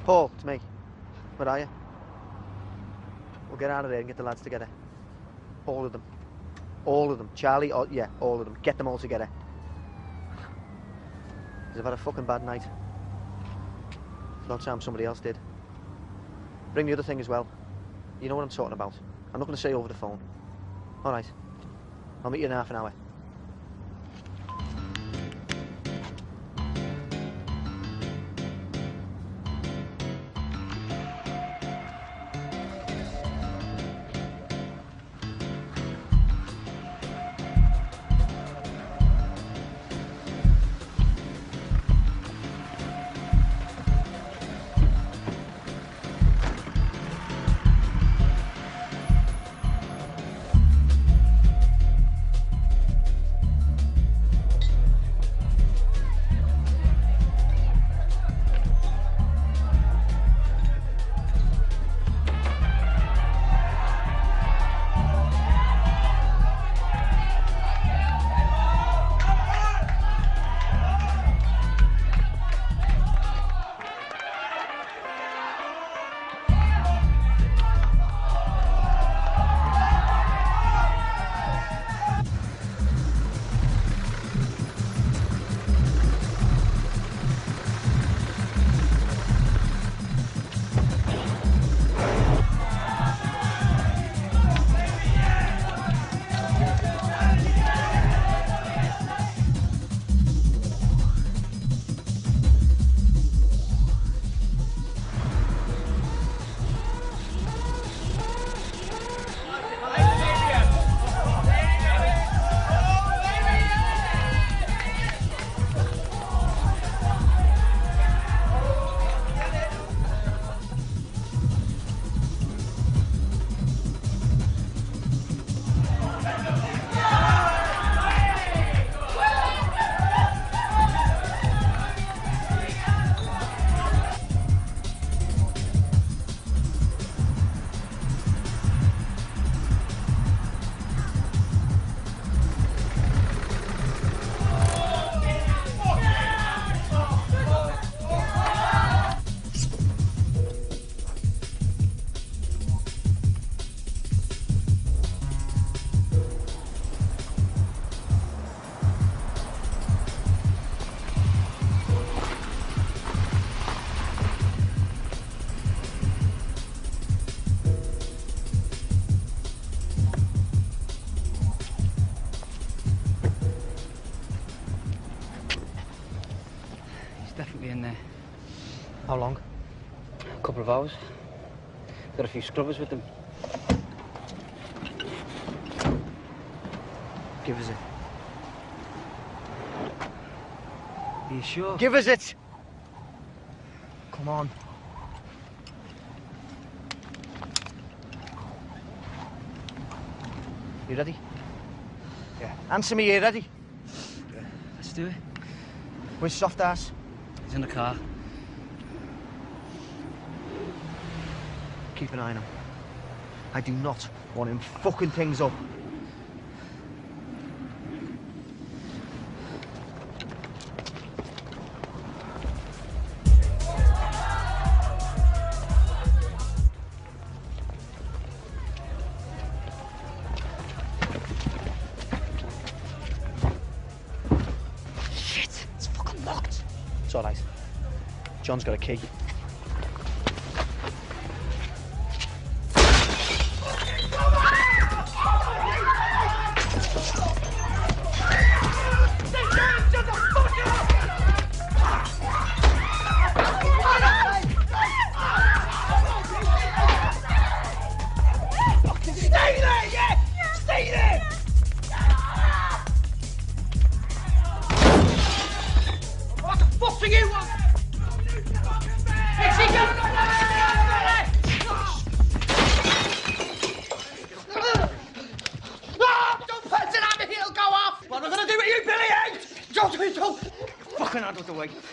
Paul, it's me. Where are you? We'll get out of there and get the lads together. All of them. All of them. Charlie, yeah, all of them. Get them all together. Because I've had a fucking bad night. Don't tell them somebody else did. Bring the other thing as well. You know what I'm talking about. I'm not going to say over the phone. All right. I'll meet you in half an hour. How long? A couple of hours. Got a few scrubbers with them. Give us it. Are you sure? Give us it! Come on. You ready? Yeah. Answer me, you ready? Yeah. Let's do it. Where's soft ass? He's in the car. Keep an eye on him. I do not want him fucking things up. Shit, it's fucking locked. It's all right. John's got a key.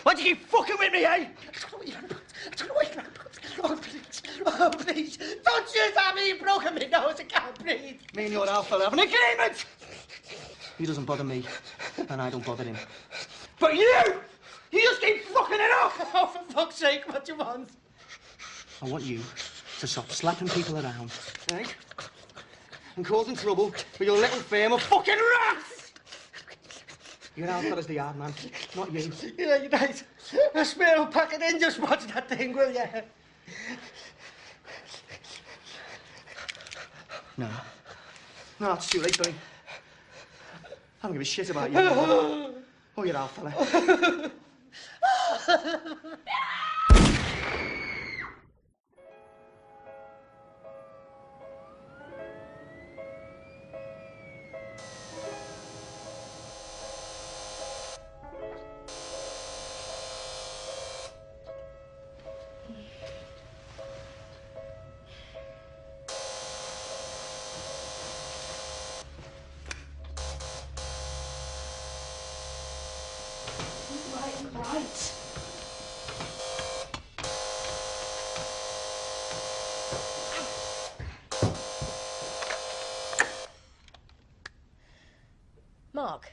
Why do you keep fucking with me, eh? Oh, please. Oh, please. Don't shoot at me. You've broken my nose. I can't breathe. Me and your alpha are having an agreement. He doesn't bother me, and I don't bother him. But you just keep fucking it up. Oh, for fuck's sake, what do you want? I want you to stop slapping people around, right? And causing trouble for your little firm of fucking rats! You're out for us the hard man, not you. Yeah, you're right. I swear I'll pack it in, just watch that thing, will you? No. No, it's too late, Billy. I don't give a shit about you anymore. Oh, you're out, fella. Right. Mark.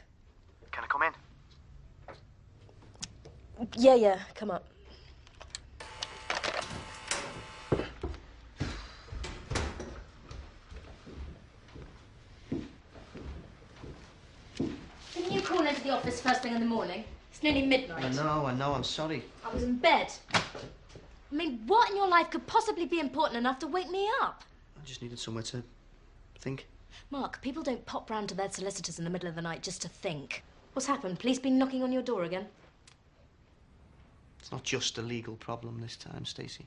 Can I come in? Yeah, come up. Didn't you call into the office first thing in the morning? It's nearly midnight. I know, I'm sorry. I was in bed. I mean, what in your life could possibly be important enough to wake me up? I just needed somewhere to think. Mark, people don't pop round to their solicitors in the middle of the night just to think. What's happened? Police been knocking on your door again? It's not just a legal problem this time, Stacey.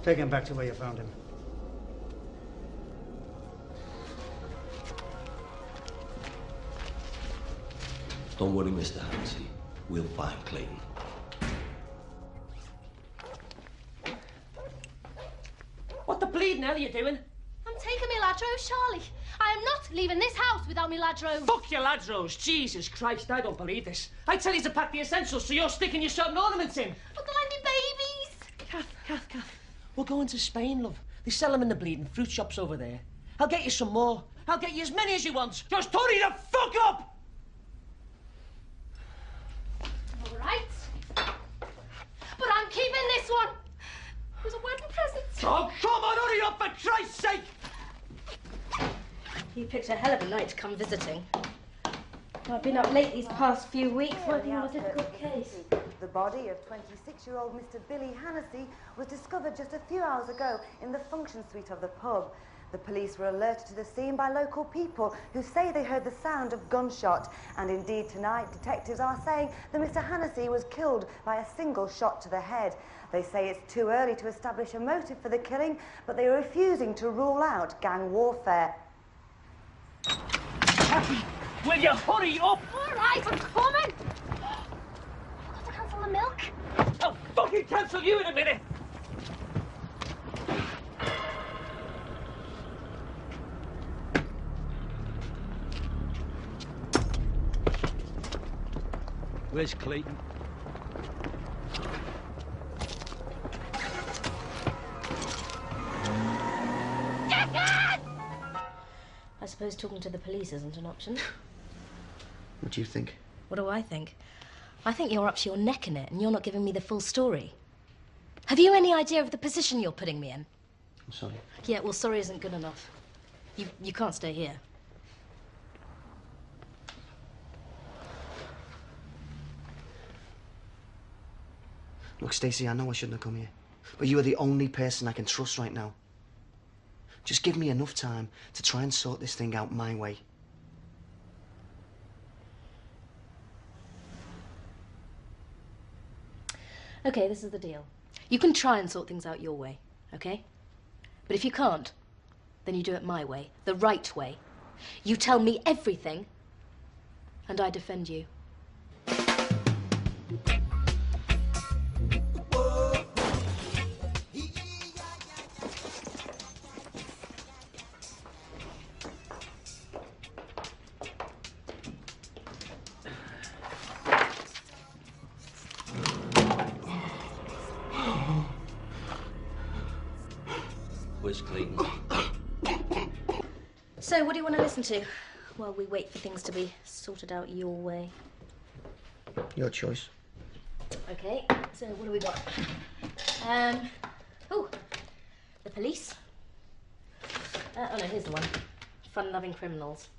Take him back to where you found him. Don't worry, Mr. Hennessy. We'll find Clayton. What the bleeding hell are you doing? I'm taking me ladros, Charlie. I am not leaving this house without me ladros. Fuck your ladros. Jesus Christ, I don't believe this. I tell you to pack the essentials so you're sticking your shot and ornaments in. But they'll be babies. Kath. We're going to Spain, love. They sell them in the bleeding fruit shops over there. I'll get you some more. I'll get you as many as you want. Just hurry the fuck up! All right. But I'm keeping this one. It was a wedding present. Oh, come on, hurry up, for Christ's sake! You picked a hell of a night to come visiting. I've been up late these past few weeks working on a difficult case. The body of 26-year-old Mr. Billy Hennessy was discovered just a few hours ago in the function suite of the pub. The police were alerted to the scene by local people who say they heard the sound of gunshot. And indeed tonight, detectives are saying that Mr. Hennessy was killed by a single shot to the head. They say it's too early to establish a motive for the killing, but they are refusing to rule out gang warfare. Kathy, will you hurry up? All right, I'm coming. I've got to cancel the milk. I'll fucking cancel you in a minute. Where's Clayton? I suppose talking to the police isn't an option. What do you think? What do I think? I think you're up to your neck in it and you're not giving me the full story. Have you any idea of the position you're putting me in? I'm sorry. Yeah, well, sorry isn't good enough. You can't stay here. Look, Stacey, I know I shouldn't have come here, but you are the only person I can trust right now. Just give me enough time to try and sort this thing out my way. Okay, this is the deal. You can try and sort things out your way, okay? But if you can't, then you do it my way, the right way. You tell me everything, and I defend you. Where's Clayton? So, what do you want to listen to while we wait for things to be sorted out your way? Your choice. Okay, so what do we got? Oh, the police. Oh no, here's the one. Fun-loving criminals.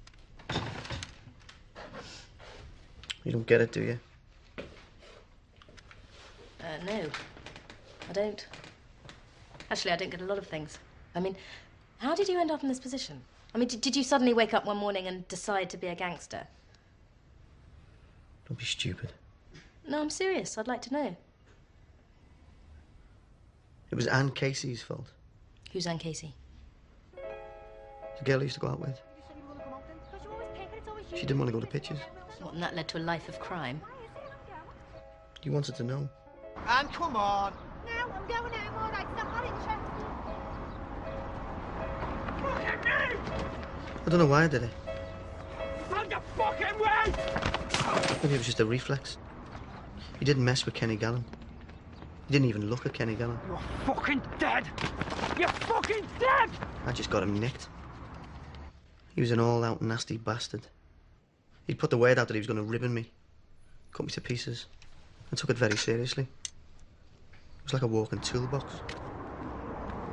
You don't get it, do you? No, I don't. Actually, I don't get a lot of things. I mean, how did you end up in this position? I mean, did you suddenly wake up one morning and decide to be a gangster? Don't be stupid. No, I'm serious. I'd like to know. It was Anne Casey's fault. Who's Anne Casey? The girl I used to go out with. She didn't want to go to pictures. What, and that led to a life of crime? You wanted to know. Anne, come on. No, I'm going home, all right, I'm not interested. I don't know why I did it. Out the fucking way! Maybe it was just a reflex. He didn't mess with Kenny Gallen. He didn't even look at Kenny Gallen. You're fucking dead! You're fucking dead! I just got him nicked. He was an all-out nasty bastard. He'd put the word out that he was going to ribbon me, cut me to pieces. I took it very seriously. It was like a walking toolbox.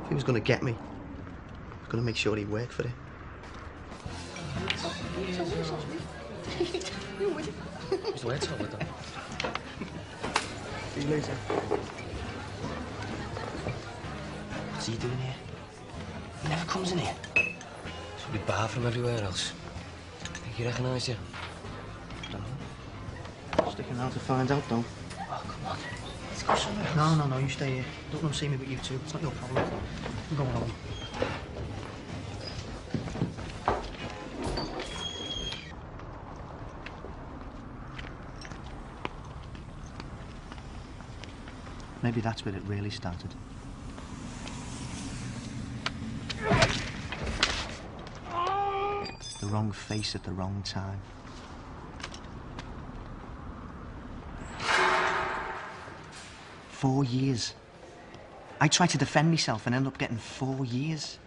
If he was going to get me, I was going to make sure he worked for it. Where's the way it's over then? See you later. What's he doing here? He never comes in here. Should be barred from everywhere else. Think he recognised you? I don't know. Sticking around to find out, though. Oh, come on. Let's go somewhere else. No, you stay here. Don't let him see me with you two. It's not your problem. I'm going home. Maybe that's where it really started. The wrong face at the wrong time. Four years. I tried to defend myself and ended up getting 4 years.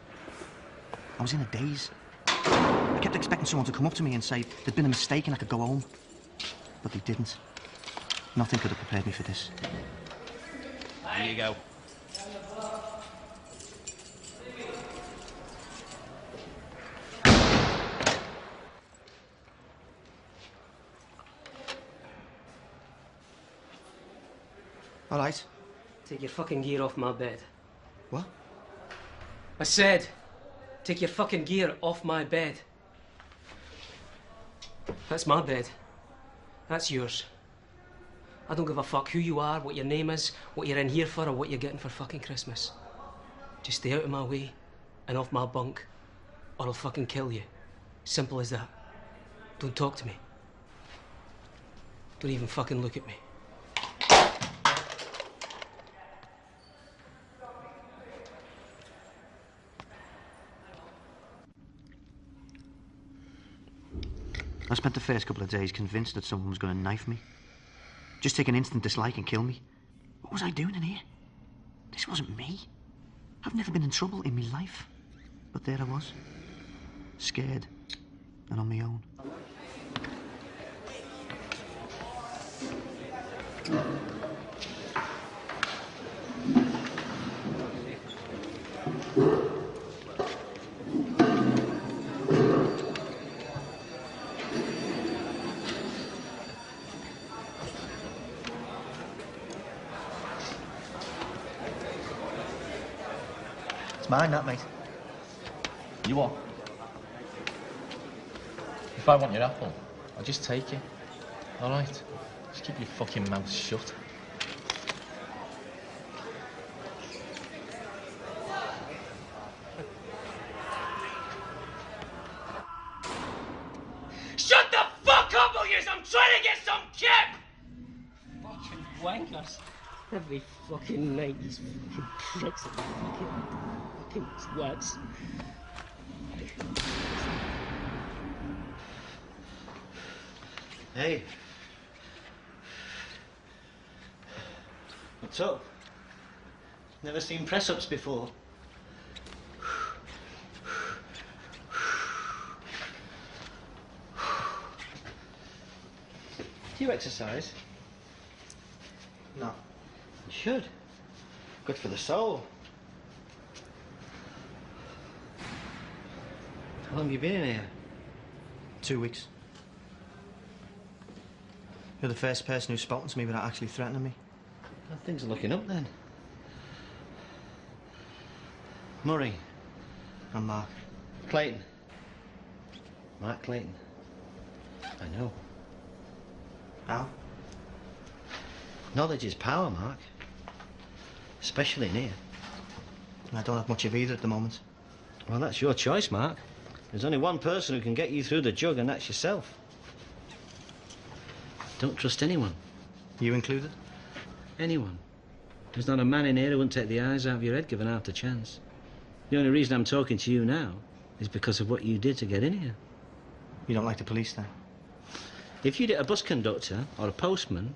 I was in a daze. I kept expecting someone to come up to me and say there'd been a mistake and I could go home. But they didn't. Nothing could have prepared me for this. Here you go. All right. Take your fucking gear off my bed. What? I said, take your fucking gear off my bed. That's my bed. That's yours. I don't give a fuck who you are, what your name is, what you're in here for, or what you're getting for fucking Christmas. Just stay out of my way and off my bunk, or I'll fucking kill you. Simple as that. Don't talk to me. Don't even fucking look at me. I spent the first couple of days convinced that someone was going to knife me. Just take an instant dislike and kill me. What was I doing in here? This wasn't me. I've never been in trouble in my life. But there I was. Scared. And on my own. It's mine, that, mate. You what? If I want your apple, I'll just take it. All right? Just keep your fucking mouth shut. Shut the fuck up, will you? I'm trying to get some kip! Fucking wankers. Every fucking night, these fucking pricks and fucking words. Hey. What's up? Never seen press-ups before. You exercise? No. You should. Good for the soul. How long have you been in here? 2 weeks. You're the first person who's spoken to me without actually threatening me. Well, things are looking up then. Murray. And Mark. Clayton. Mark Clayton. I know. How? Knowledge is power, Mark. Especially in here. I don't have much of either at the moment. Well, that's your choice, Mark. There's only one person who can get you through the jug, and that's yourself. Don't trust anyone. You included? Anyone. There's not a man in here who wouldn't take the eyes out of your head given half the chance. The only reason I'm talking to you now is because of what you did to get in here. You don't like the police, then? If you'd hit a bus conductor or a postman,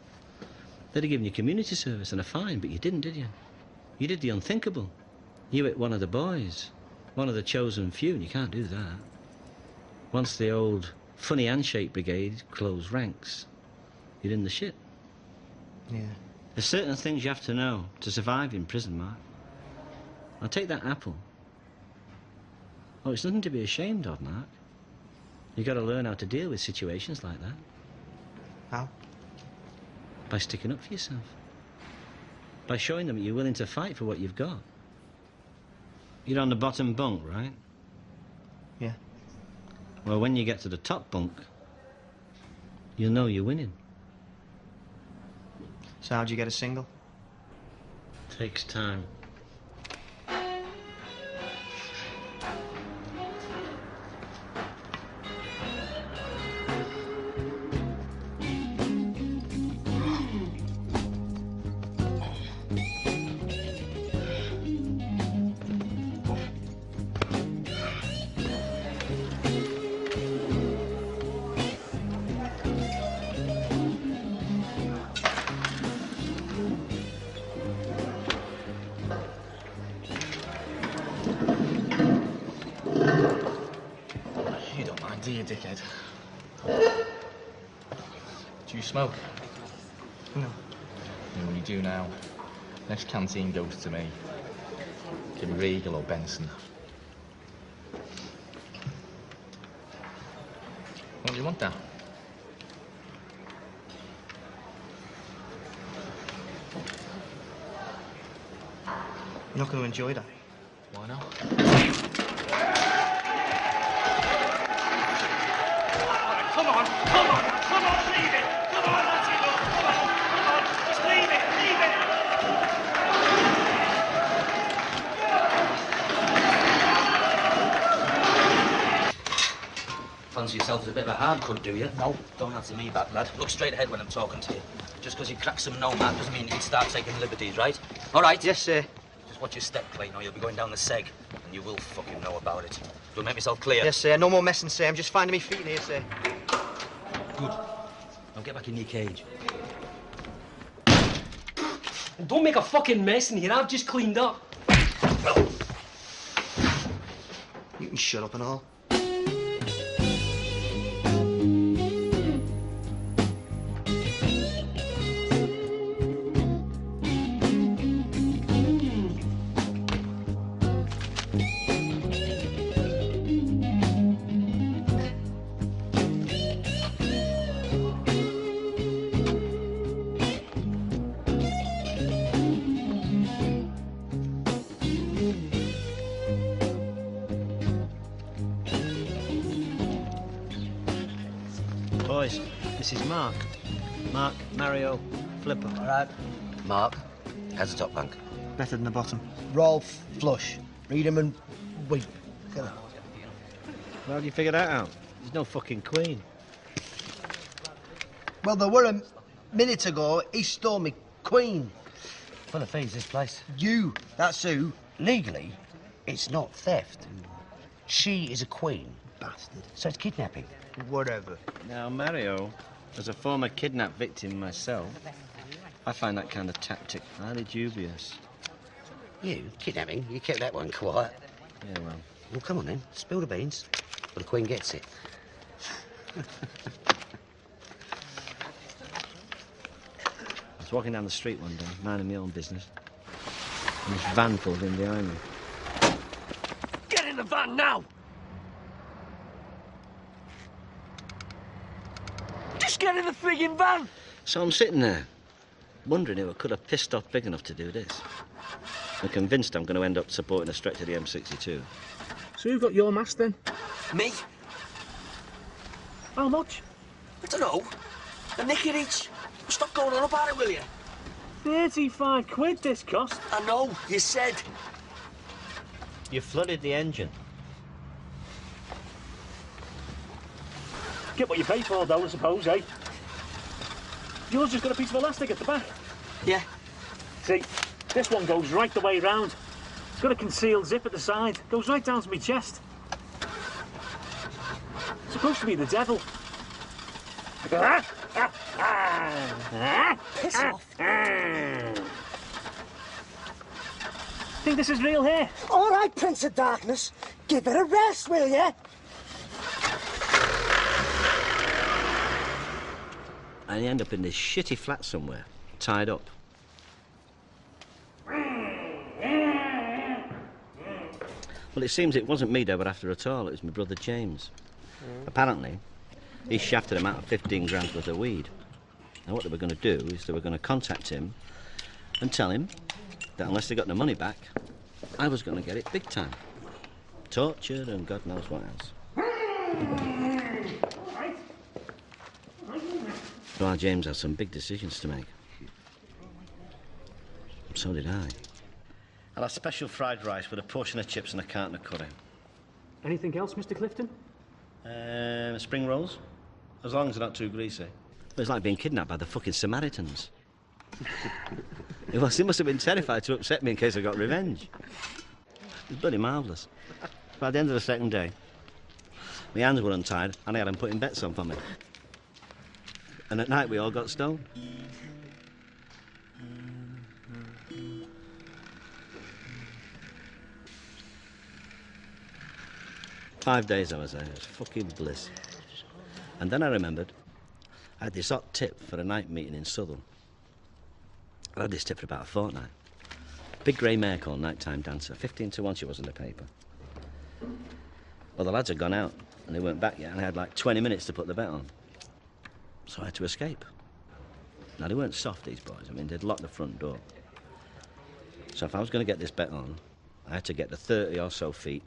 they'd have given you community service and a fine, but you didn't, did you? You did the unthinkable. You hit one of the boys, one of the chosen few, and you can't do that. Once the old funny handshake brigade closed ranks, you're in the shit. Yeah. There's certain things you have to know to survive in prison, Mark. Now take that apple. Oh, it's nothing to be ashamed of, Mark. You've got to learn how to deal with situations like that. How? By sticking up for yourself. By showing them that you're willing to fight for what you've got. You're on the bottom bunk, right? Yeah. Well, when you get to the top bunk, you'll know you're winning. So how'd you get a single? Takes time. Do you, dickhead? Do you smoke? No. Yeah, well, you do now. Next canteen goes to me. Give me Regal or Benson. What do you want, Dan? You're not going to enjoy that. Why not? Come on, leave it! Come on, that's enough! Come on, just leave it! Fancy yourself as a bit of a hard cunt, do you? No. Don't answer me, bad lad. Look straight ahead when I'm talking to you. Just because you crack some nomad doesn't mean you can start taking liberties, right? All right? Yes, sir. Just watch your step, Clayton, or you'll be going down the seg, and you will fucking know about it. Do I make myself clear? Yes, sir. No more messing, sir. I'm just finding me feet in here, sir. Good. Now get back in your cage. And don't make a fucking mess in here. I've just cleaned up. You can shut up and all. Boys, this is Mark. Mark, Mario, Flipper. All right. Mark, how's the top bunk? Better than the bottom. Rolf, flush. Read 'em and weep. Look at that. How do you figure that out? There's no fucking queen. Well, there were a minute ago. He stole me queen. Full of fees, this place. You, that's who. Legally, it's not theft. She is a queen. Bastard. So it's kidnapping. Whatever. Now, Mario, as a former kidnapped victim myself, I find that kind of tactic highly dubious. You? Kidnapping? You kept that one quiet. Yeah, well. Well, come on then. Spill the beans. Well, the Queen gets it. was walking down the street one day, minding my own business, and this van pulled in behind me. Get in the van now! Just get in the friggin' van! So I'm sitting there, wondering who I could have pissed off big enough to do this. I'm convinced I'm going to end up supporting a stretch of the M62. So who got your mask then? Me? How much? I don't know. A nick each. Stop going on about it, will you? 35 quid this cost. I know, you said. You flooded the engine. Get what you pay for, though, I suppose, eh? Yours just got a piece of elastic at the back. Yeah. See, this one goes right the way round. It's got a concealed zip at the side. Goes right down to my chest. It's supposed to be the devil. Piss off. Think this is real hair? All right, Prince of Darkness. Give it a rest, will you? And you end up in this shitty flat somewhere, tied up. Well, it seems it wasn't me they were after at all, it was my brother James. Apparently, he shafted him out of 15 grams worth of weed. Now, what they were going to do is they were going to contact him and tell him that unless they got the money back, I was going to get it big time. Tortured and God knows what else. Well, James had some big decisions to make. So did I. I'll have special fried rice with a portion of chips and a carton of curry. Anything else, Mr. Clifton? Spring rolls, as long as they're not too greasy. It was like being kidnapped by the fucking Samaritans. They must have been terrified to upset me in case I got revenge. It was bloody marvellous. By the end of the second day, my hands were untied and I had them putting bets on for me. And at night we all got stoned. "5 days I was there, it was fucking bliss. And then I remembered I had this hot tip for a night meeting in Southern. I had this tip for about a fortnight. Big grey mare called Nighttime Dancer, 15 to 1 she was in the paper. Well, the lads had gone out and they weren't back yet and I had like 20 minutes to put the bet on. So I had to escape. Now, they weren't soft, these boys. I mean, they'd locked the front door. So if I was going to get this bet on, I had to get the 30 or so feet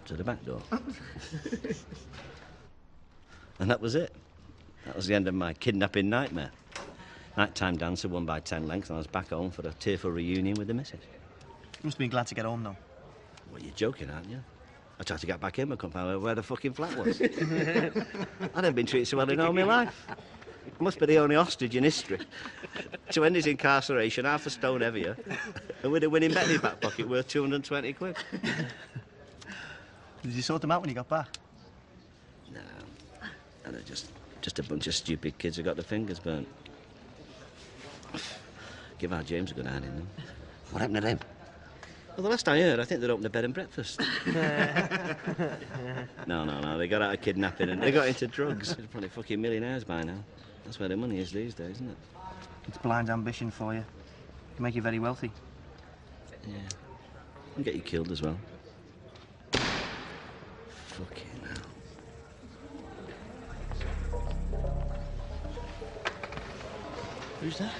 to the back door. And that was it. That was the end of my kidnapping nightmare. Nighttime Dancer won by 10 lengths and I was back home for a tearful reunion with the missus. You must have been glad to get home, though. Well, you're joking, aren't you? I tried to get back in, but couldn't find where the fucking flat was. I'd never been treated so well in all my life. I must be the only hostage in history to end his incarceration half a stone heavier and with a winning bet in his back pocket worth 220 quid. Did you sort them out when you got back? No. And they're just a bunch of stupid kids who got their fingers burnt. Give our James a good hand in them. What happened to them? Well, the last I heard, I think they'd opened a bed and breakfast. No, they got out of kidnapping and they got into drugs. They're probably fucking millionaires by now. That's where the money is these days, isn't it? It's blind ambition for you. It can make you very wealthy. Yeah. And get you killed as well. Fucking hell. Who's that?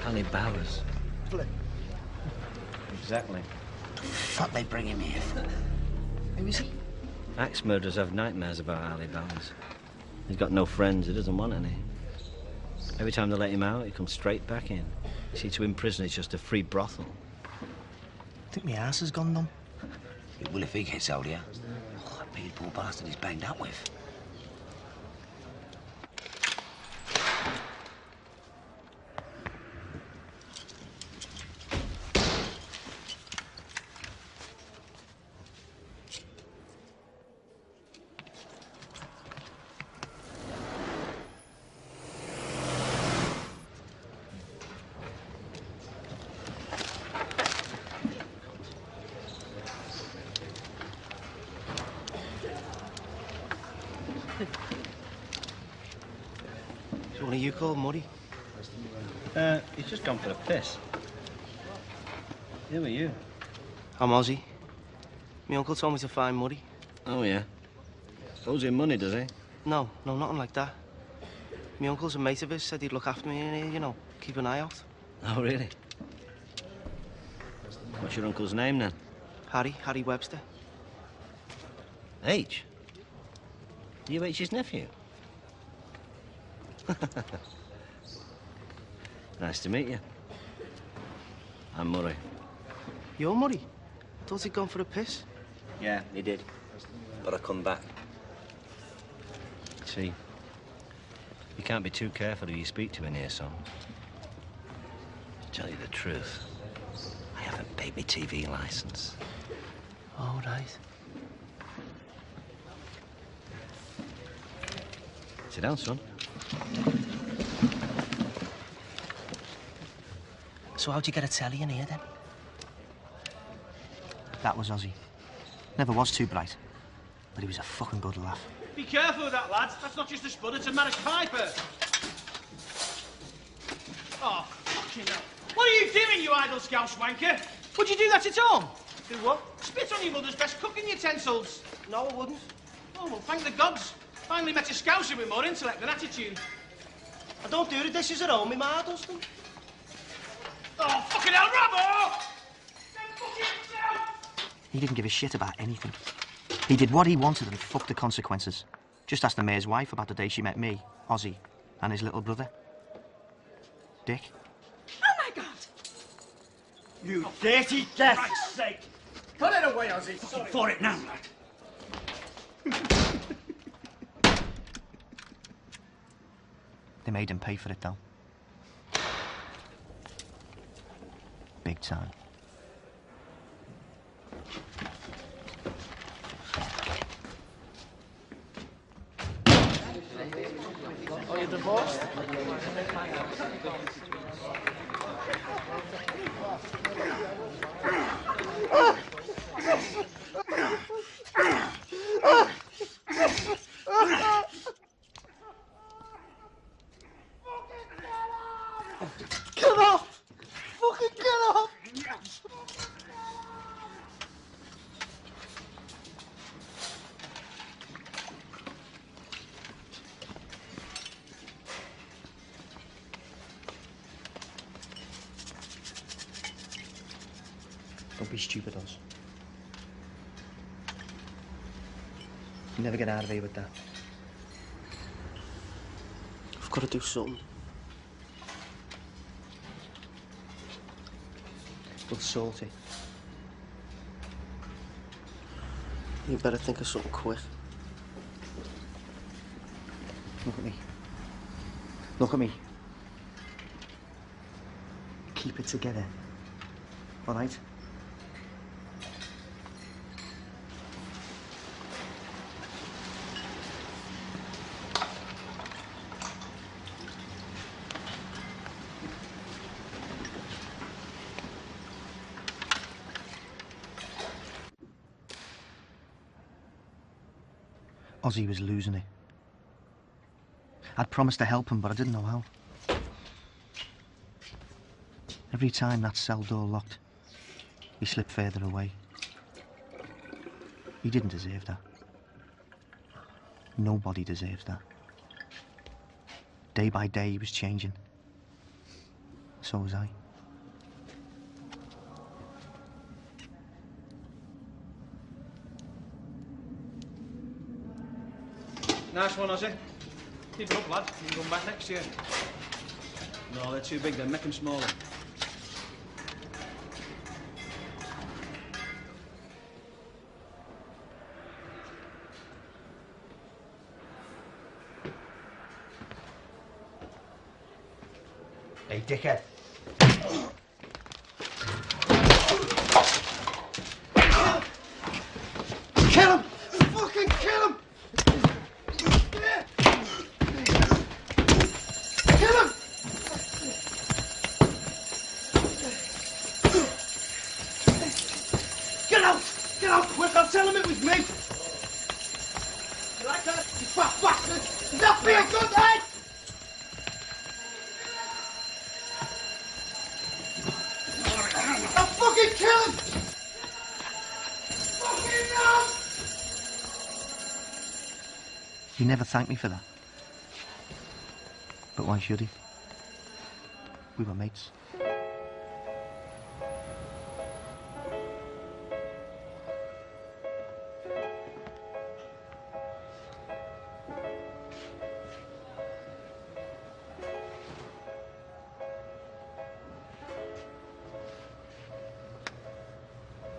Ali Bowers. Flip. Exactly. The fuck they bring him here for? Who is he? Axe murderers have nightmares about Ali Bowers. He's got no friends, he doesn't want any. Every time they let him out, he comes straight back in. You see, to him, prison is just a free brothel. I think my ass has gone numb. It will if he gets hold of you. Oh, that big poor bastard he's banged up with. What do you call Muddy? He's just gone for a piss. Who are you? I'm Ozzy. My uncle told me to find Muddy. Oh, yeah. Owes him money, does he? No, nothing like that. My uncle's a mate of his, said he'd look after me and, you know, keep an eye out. Oh, really? What's your uncle's name, then? Harry Webster. H? You H's nephew? Nice to meet you. I'm Murray. You're Murray? I thought he'd gone for a piss. Yeah, he did. But I come back. See, you can't be too careful who you speak to in here, son. To tell you the truth, I haven't paid my TV licence. All right. Sit down, son. So how'd you get a telly in here, then? That was Ozzy. Never was too bright, but he was a fucking good laugh. Be careful with that, lad. That's not just a spud, it's a Marriage Piper. Oh, fucking hell. What are you doing, you idle scouse wanker? Would you do that at home? Do what? Spit on your mother's best cooking utensils. No, I wouldn't. Oh, well, thank the gods. Finally met a scouser with more intellect than attitude. I don't do the dishes at home, my ma does them. Oh, fucking hell, Robbo! He didn't give a shit about anything. He did what he wanted and fucked the consequences. Just ask the mayor's wife about the day she met me, Ozzy, and his little brother, Dick. Oh, my God! You dirty death! For Christ's sake! Put it away, Ozzy. Fucking for it now, lad. They made him pay for it, though. Big time. Are you divorced? Get off! Fucking get off! Don't be stupid, Oz. You never get out of here with that. I've got to do something. But salty. You better think of something quick. Look at me. Look at me. Keep it together. All right? Ozzy was losing it. I'd promised to help him, but I didn't know how. Every time that cell door locked, he slipped further away. He didn't deserve that. Nobody deserves that. Day by day, he was changing. So was I. Nice one, Ozzy. Keep it up, lad. You can come back next year. No, they're too big, then. Make them smaller. Hey, dickhead. Kill him! Fucking kill him! Kill him! Get out! Get out quick! I'll tell him it was me! You like that? You fat bastard! Does that feel good, eh? He never thanked me for that. But why should he? We were mates.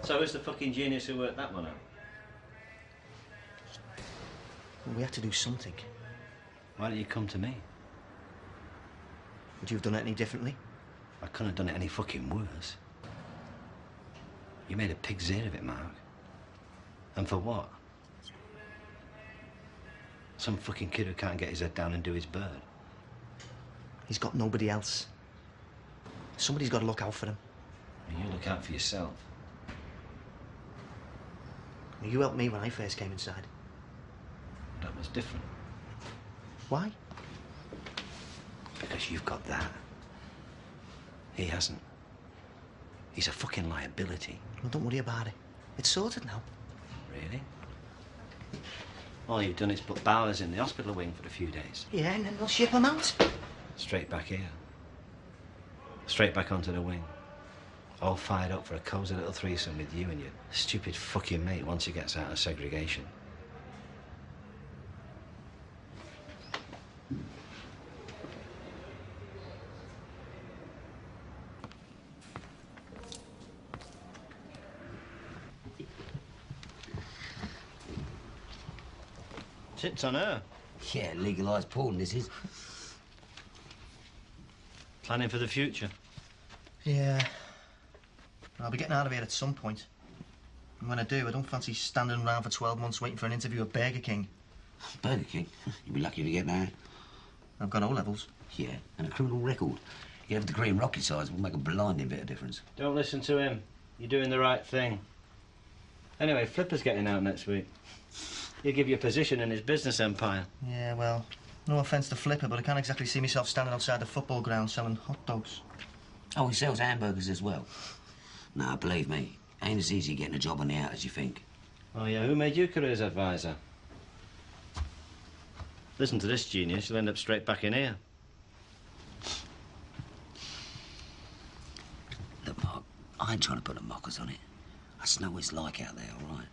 So who's the fucking genius who worked that one out? Well, we had to do something. Why didn't you come to me? Would you have done it any differently? I couldn't have done it any fucking worse. You made a pig's ear of it, Mark. And for what? Some fucking kid who can't get his head down and do his bird. He's got nobody else. Somebody's got to look out for him. You look out for yourself. You helped me when I first came inside. That was different. Why? Because you've got that. He hasn't. He's a fucking liability. Well, don't worry about it. It's sorted now. Really? All you've done is put Bowers in the hospital wing for a few days. Yeah, and then we'll ship him out. Straight back here. Straight back onto the wing. All fired up for a cosy little threesome with you and your stupid fucking mate once he gets out of segregation. Sits on her. Yeah, legalised porn, this is. Planning for the future. Yeah. I'll be getting out of here at some point. And when I do, I don't fancy standing around for 12 months waiting for an interview at Burger King. Burger King? You'd be lucky to get that. I've got O-levels. Yeah, and a criminal record. You have a degree in rocket science will make a blinding bit of difference. Don't listen to him. You're doing the right thing. Anyway, Flipper's getting out next week. He'll give you a position in his business empire. Yeah, well, no offence to Flipper, but I can't exactly see myself standing outside the football ground selling hot dogs. Oh, he sells hamburgers as well. Nah, believe me, ain't as easy getting a job on the out as you think. Oh, yeah, who made you careers advisor? Listen to this genius, you'll end up straight back in here. Look, Mark, I ain't trying to put the mockers on it. I just know what it's like out there, all right?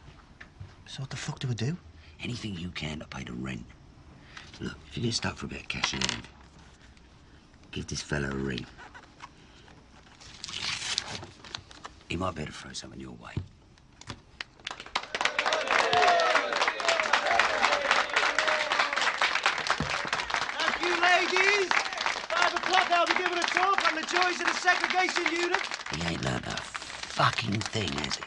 So what the fuck do we do? Anything you can to pay the rent. Look, if you get stuck for a bit of cash in hand, give this fella a ring. He might be able to throw something your way. Thank you, ladies. 5 o'clock, I'll be giving a talk on the joys of the segregation unit. He ain't learned a fucking thing, has he?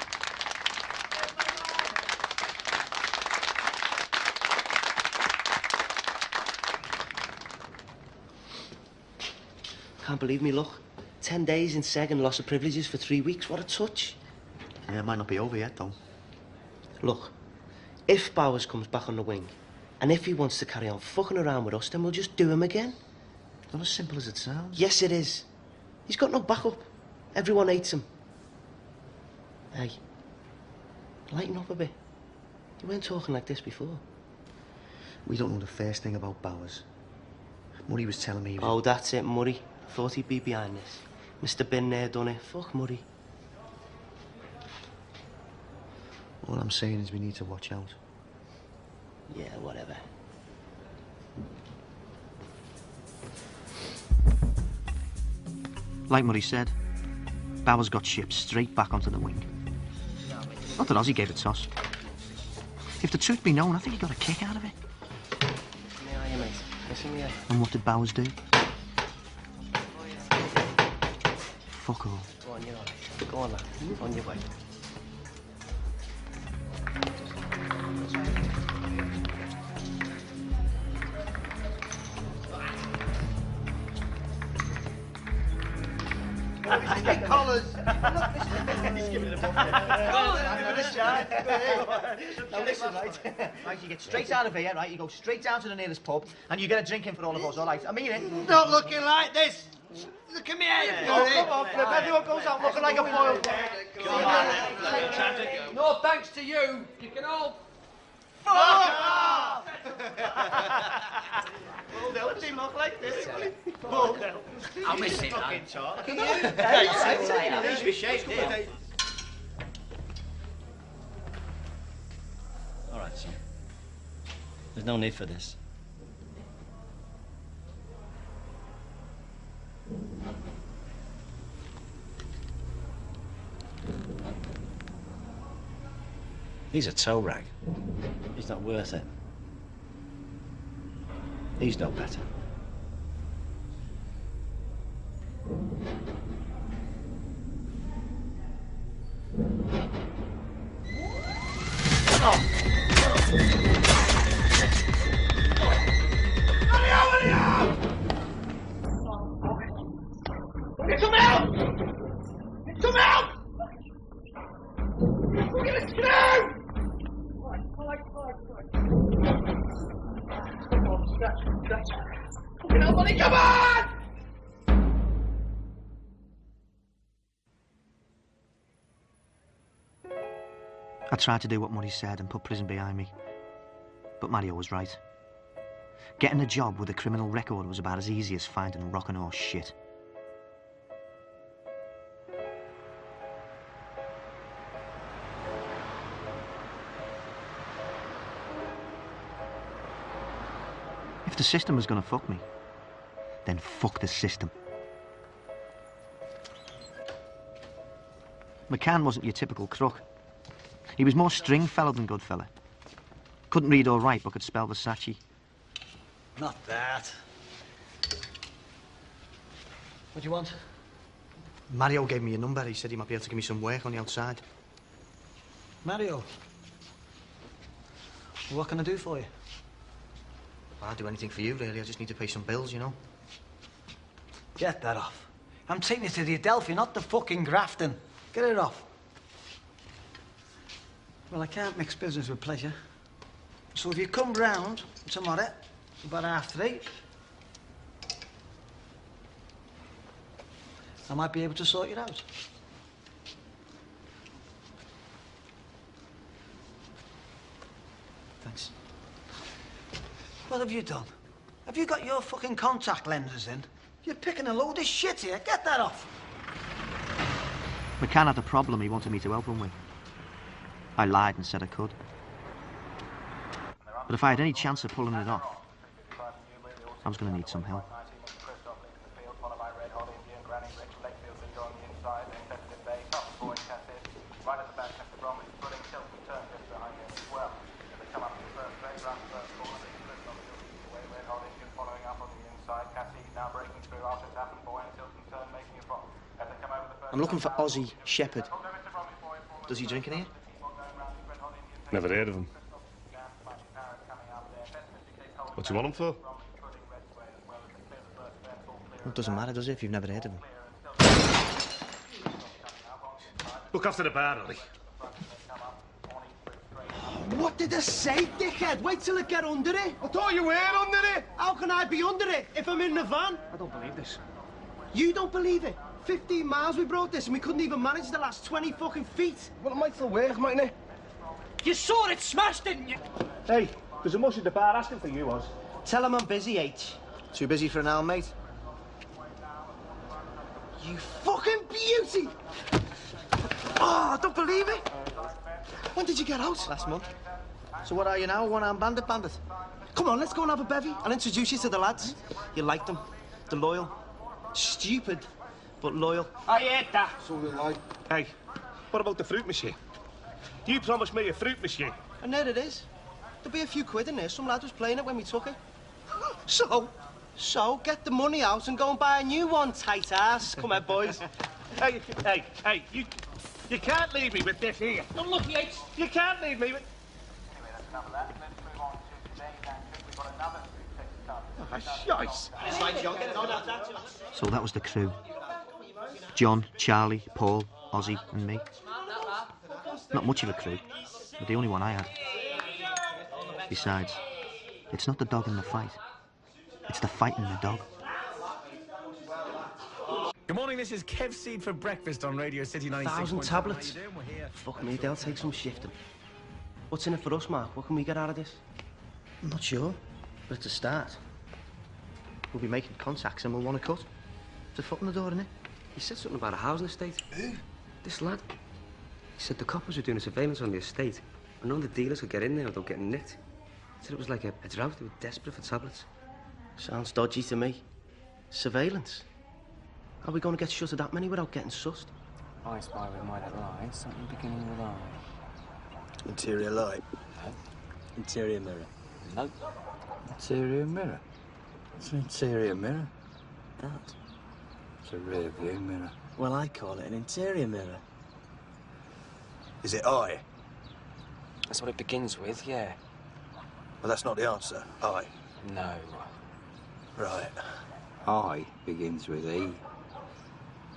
Can't believe me, look. 10 days in seg and loss of privileges for 3 weeks. What a touch. Yeah, it might not be over yet, though. Look, if Bowers comes back on the wing, and if he wants to carry on fucking around with us, then we'll just do him again. Not as simple as it sounds. Yes, it is. He's got no backup. Everyone hates him. Hey, lighten up a bit. You weren't talking like this before. We don't know the first thing about Bowers. Murray was telling me he was... Oh, that's it, Murray. Thought he'd be behind this. Mr. Bin there done it. Fuck Murray. All I'm saying is we need to watch out. Yeah, whatever. Like Murray said, Bowers got shipped straight back onto the wing. Not that Ozzy gave a toss. If the truth be known, I think he got a kick out of it. How are you, mate? Listen here. And what did Bowers do? Fuck all. Go on, you're all right. Go on, lad. On your way. Hey, collars. He's giving it a bump. Now listen, right? Right, you get straight out of here, right? You go straight down to the nearest pub, and you get a drink in for all of us, all right? I mean it. Not looking like this. Look at me head. Oh, come on, Flip. Everyone goes out looking like a boiled. No thanks to you. You can all Fuck off! Well, they'll team look like this. I'll miss it, man. All right, son. There's no need for this. He's a toe rag. He's not worth it. He's no better. Come out! Come out! Get out! Fucking hell, buddy, come on! I tried to do what Muddy said and put prison behind me. But Mario was right. Getting a job with a criminal record was about as easy as finding a rockin' horse shit. If the system was gonna fuck me, then fuck the system. McCann wasn't your typical crook. He was more Stringfellow than Goodfella. Couldn't read or write, but could spell Versace. Not that. What do you want? Mario gave me a number. He said he might be able to give me some work on the outside. Mario. What can I do for you? I'll do anything for you, really. I just need to pay some bills, you know. Get that off. I'm taking you to the Adelphi, not the fucking Grafton. Get it off. Well, I can't mix business with pleasure. So if you come round tomorrow, about 3:30, I might be able to sort you out. Thanks. What have you done? Have you got your fucking contact lenses in? You're picking a load of shit here. Get that off. McCann had a problem he wanted me to help him with. I lied and said I could. But if I had any chance of pulling it off, I was going to need some help. I'm looking for Ozzy Shepherd. Does he drink in here? Never heard of him. What do you want him for? It doesn't matter, does it, if you've never heard of him? Look after the bar, Ollie. What did I say, dickhead? Wait till I get under it. I thought you were under it. How can I be under it if I'm in the van? I don't believe this. You don't believe it? 15 miles we brought this and we couldn't even manage the last 20 fucking feet. Well, it might still work, mightn't it? You saw it smash, didn't you? Hey, there's a mush at the bar asking for you, Oz. Tell him I'm busy, H. Too busy for an hour, mate? You fucking beauty! Oh, I don't believe it. When did you get out? Last month. So what are you now, one-armed bandit? Come on, let's go and have a bevy. I'll introduce you to the lads. You like them? They're loyal. Stupid. But loyal. I ate that. So did I. Hey, what about the fruit machine? You promised me a fruit machine. And there it is. There'll be a few quid in there. Some lad was playing it when we took it. So, get the money out and go and buy a new one, tight ass. Come on, boys. Hey, you can't leave me with this here. Don't look, Yates. You can't leave me with... So that was the crew. John, Charlie, Paul, Ozzy and me. Not much of a crew, but the only one I had. Besides, it's not the dog in the fight. It's the fight in the dog. Good morning, this is Kev Seed for breakfast on Radio City 96. 1,000 tablets. Fuck me, they'll take some shifting. What's in it for us, Mark? What can we get out of this? I'm not sure, but it's a start. We'll be making contacts and we'll want to cut. It's a foot in the door, isn't it? He said something about a housing estate. Who? This lad. He said the coppers were doing a surveillance on the estate, and none of the dealers could get in there without getting nicked. He said it was like a drought. They were desperate for tablets. Sounds dodgy to me. Surveillance? Are we going to get shut of that many without getting sussed? I spy with my little eye, something beginning with I. Interior light? No. Interior mirror? No. Interior mirror? It's an interior mirror. That. It's a rear view mirror. Well, I call it an interior mirror. Is it I? That's what it begins with, yeah. Well, that's not the answer. I? No. Right. I begins with E.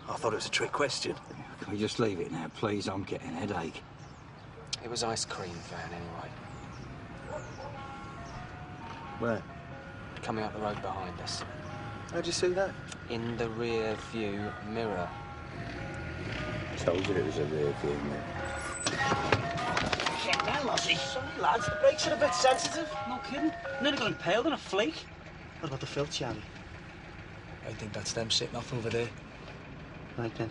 I thought it was a trick question. Can we just leave it now, please? I'm getting a headache. It was ice cream van, anyway. Where? Coming up the road behind us. How'd you see that? In the rear view mirror. Told you it was a rear view mirror. Shit, now, Lozzie. Sorry, lads, the brakes are a bit sensitive. No kidding. Nearly got impaled in a flake. What about the filth, Charlie? I think that's them sitting off over there. Right then.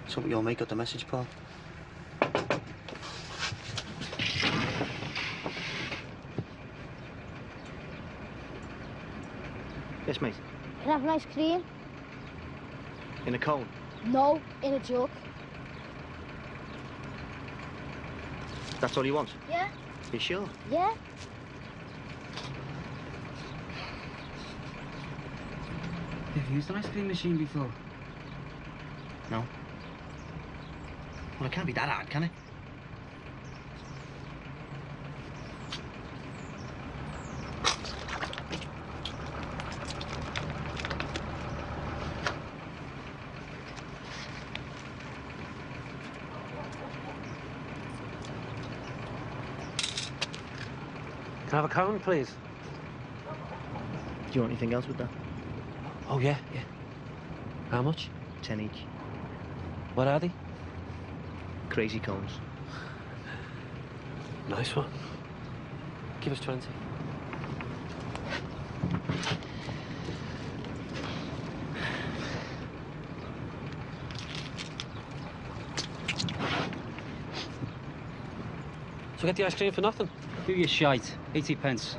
So what you'll make up the message, Paul? Yes, mate. Can I have an ice cream? In a cone? No, in a jug. That's all you want? Yeah. You sure? Yeah. Have you used an ice cream machine before? No. Well, it can't be that hard, can it? Can I have a cone, please? Do you want anything else with that? Oh, yeah. How much? 10 each. What are they? Crazy cones. Nice one. Give us 20. So get the ice cream for nothing? Do your shite. 80 pence.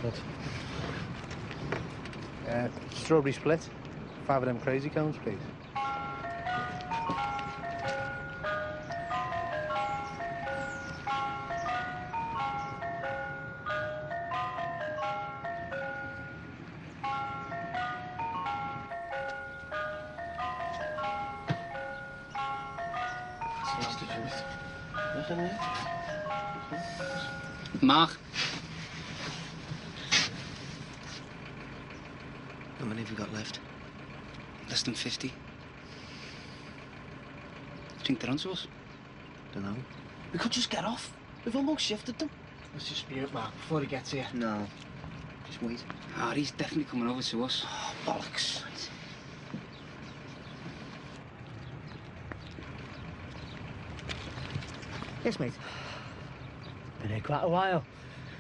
Good. Strawberry split. 5 of them crazy cones, please. Mark. How many have you got left? Less than 50. You think they're onto us? Dunno. We could just get off. We've almost shifted them. Let's just be up, Mark, before he gets here. No. Just wait. Ah, he's definitely coming over to us. Oh, bollocks. Yes, mate. Been here quite a while.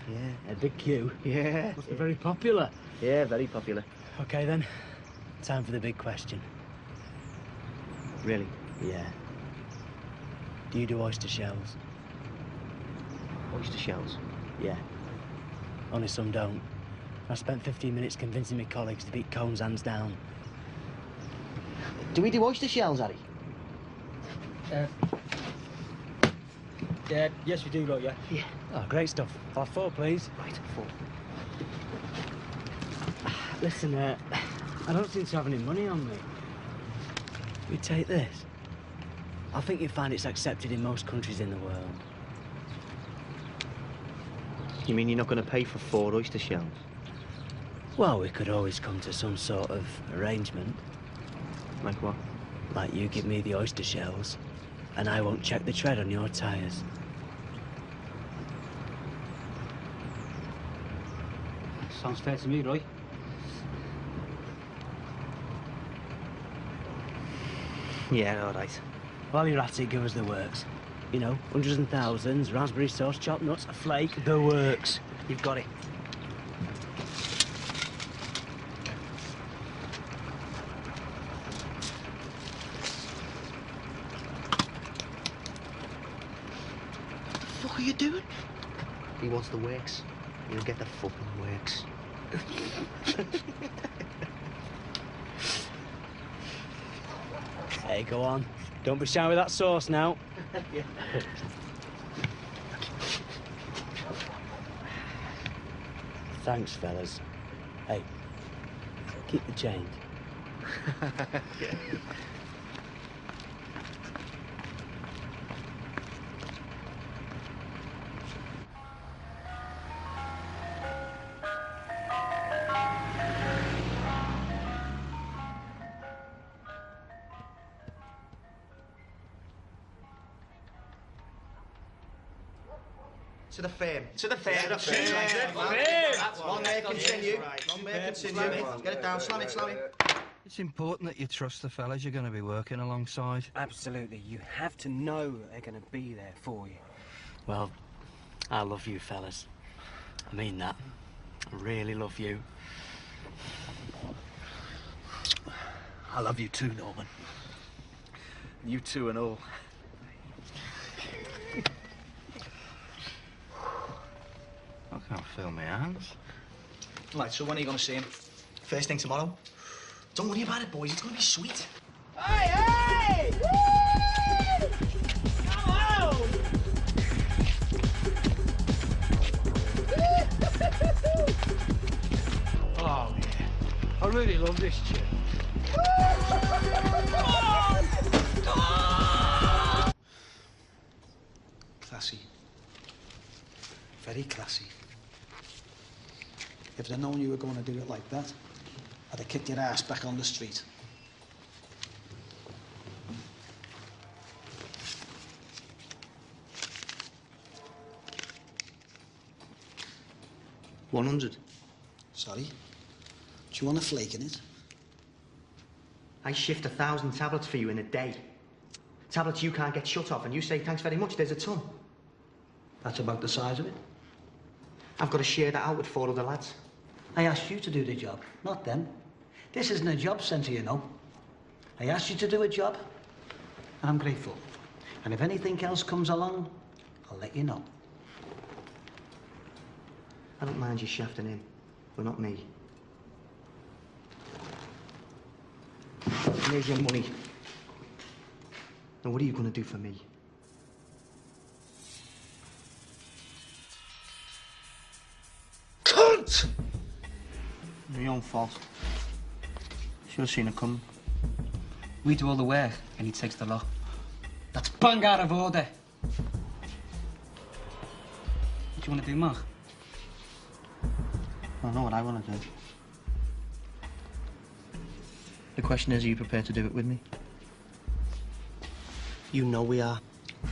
Yeah. A big queue. Yeah. Must be very popular. Yeah, very popular. Okay, then. Time for the big question. Really? Yeah. Do you do oyster shells? Oyster shells? Yeah. Only some don't. I spent 15 minutes convincing my colleagues to beat cones hands down. Do we do oyster shells, Harry? Yes, we do, look, yeah. Yeah. Oh, great stuff. I'll have 4, please. Right, 4. Listen, I don't seem to have any money on me. We take this. I think you'll find it's accepted in most countries in the world. You mean you're not going to pay for 4 oyster shells? Well, we could always come to some sort of arrangement. Like what? Like you give me the oyster shells, and I won't check the tread on your tyres. Sounds fair to me, Roy. Yeah, all right. While you're at it, give us the works. You know, hundreds and thousands, raspberry sauce, chopped nuts, a flake, the works. You've got it. What are you doing? He wants the works. You'll get the fucking works. Hey, go on. Don't be shy with that sauce now. Yeah. Thanks, fellas. Hey, keep the change. Yeah. To the firm. To the firm. To the firm. One there, continue. One there, continue. Get it down, slam it, slam it. It's important that you trust the fellas you're going to be working alongside. Absolutely. You have to know that they're going to be there for you. Well, I love you, fellas. I mean that. I really love you. I love you too, Norman. You too and all. I can't feel my hands. Right, so when are you going to see him? First thing tomorrow? Don't worry about it, boys. It's going to be sweet. Hey, hey! Woo! Come on! Oh, yeah. I really love this chick. Classy. Very classy. If I'd known you were going to do it like that, I'd have kicked your ass back on the street. $100. Sorry. Do you want a flake in it? I shift 1,000 tablets for you in a day. Tablets you can't get shut off, and you say thanks very much, there's a ton. That's about the size of it. I've got to share that out with 4 other lads. I asked you to do the job, not them. This isn't a job centre, you know. I asked you to do a job, and I'm grateful. And if anything else comes along, I'll let you know. I don't mind you shafting in, but not me. Here's your money. Now, what are you going to do for me? Cunt! Your own fault. Should have seen it coming. We do all the work, and he takes the lot. That's bang out of order. What do you want to do, Mark? I know what I want to do. The question is, are you prepared to do it with me? You know we are.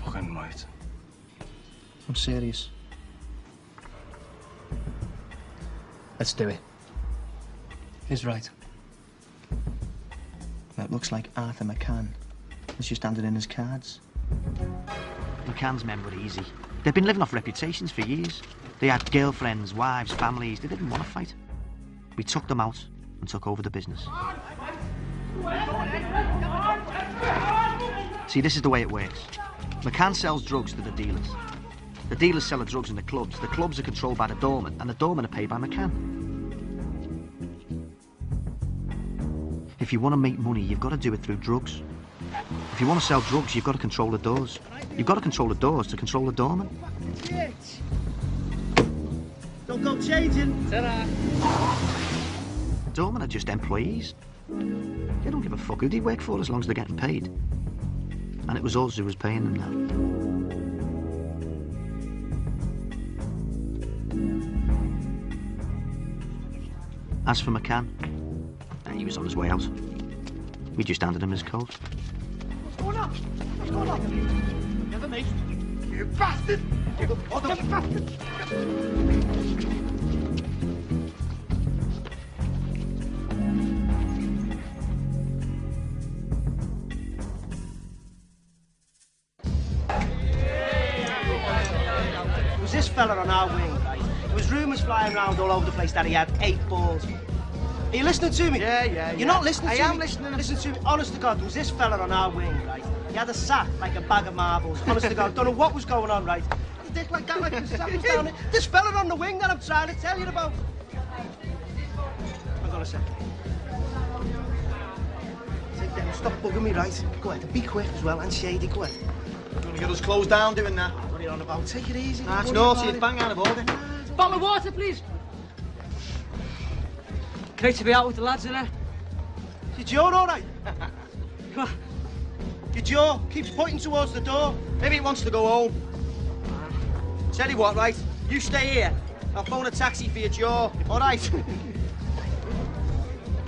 Fucking right. I'm serious. Let's do it. Who's right? Well, it looks like Arthur McCann has just handed in his cards. McCann's men were easy. They've been living off reputations for years. They had girlfriends, wives, families. They didn't want to fight. We took them out and took over the business. See, this is the way it works. McCann sells drugs to the dealers. The dealers sell the drugs in the clubs. The clubs are controlled by the doorman, and the doormen are paid by McCann. If you want to make money, you've got to do it through drugs. If you want to sell drugs, you've got to control the doors. You've got to control the doors to control the doorman. Don't go changing. Ta-da. The doormen are just employees. They don't give a fuck who they work for as long as they're getting paid. And it was us who was paying them now. As for McCann, he was on his way out. We just handed him his coat. What's going on? What's going on? Never mate. You bastard! You bastard! fella on our wing, right? There was rumours flying around all over the place that he had 8 balls. Are you listening to me? Yeah. You're not listening to me? I am listening. Listen to me. Honest to God, there was this fella on our wing, right? He had a sack like a bag of marbles. Honest to God, don't know what was going on, right? He dick like that, like the sack was down there. This fella on the wing that I'm trying to tell you about. Hang on a second. Take them. Stop bugging me, right? Go ahead. Be quick as well and shady. Go ahead. You're gonna get us closed down doing that. What are you on about? Take it easy. Nah, it's naughty. It's bang out of order. Bottle of water, please. Great to be out with the lads, innit? Your jaw all right? Your jaw keeps pointing towards the door. Maybe it wants to go home. Tell you what, right? You stay here. I'll phone a taxi for your jaw. All right?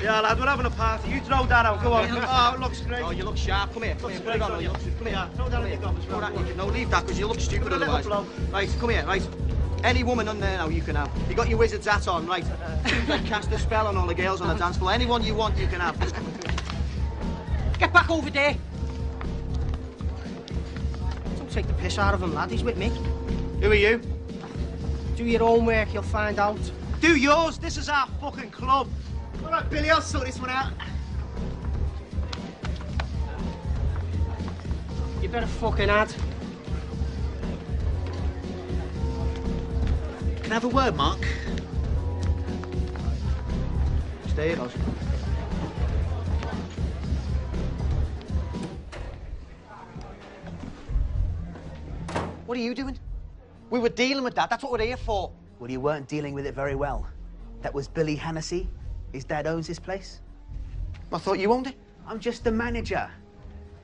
Yeah, lad, we're having a party. You throw that out. Go on. Oh, it looks great. Oh, you look sharp. Come here. Come here. Put it on. Come here. Throw that on your gob as well. No, leave that because you look stupid otherwise. Right, come here, right? Any woman on there now you can have. You got your wizard's hat on, right? Like cast a spell on all the girls on the dance floor. Anyone you want, you can have. Get back over there. Don't take the piss out of him, lad. He's with me. Who are you? Do your homework, you'll find out. Do yours. This is our fucking club. All right, Billy, I'll sort this one out. You better fucking add. Can I have a word, Mark? Stay here, Oz. What are you doing? We were dealing with that. That's what we're here for. Well, you weren't dealing with it very well. That was Billy Hennessy. His dad owns this place. I thought you owned it. I'm just the manager.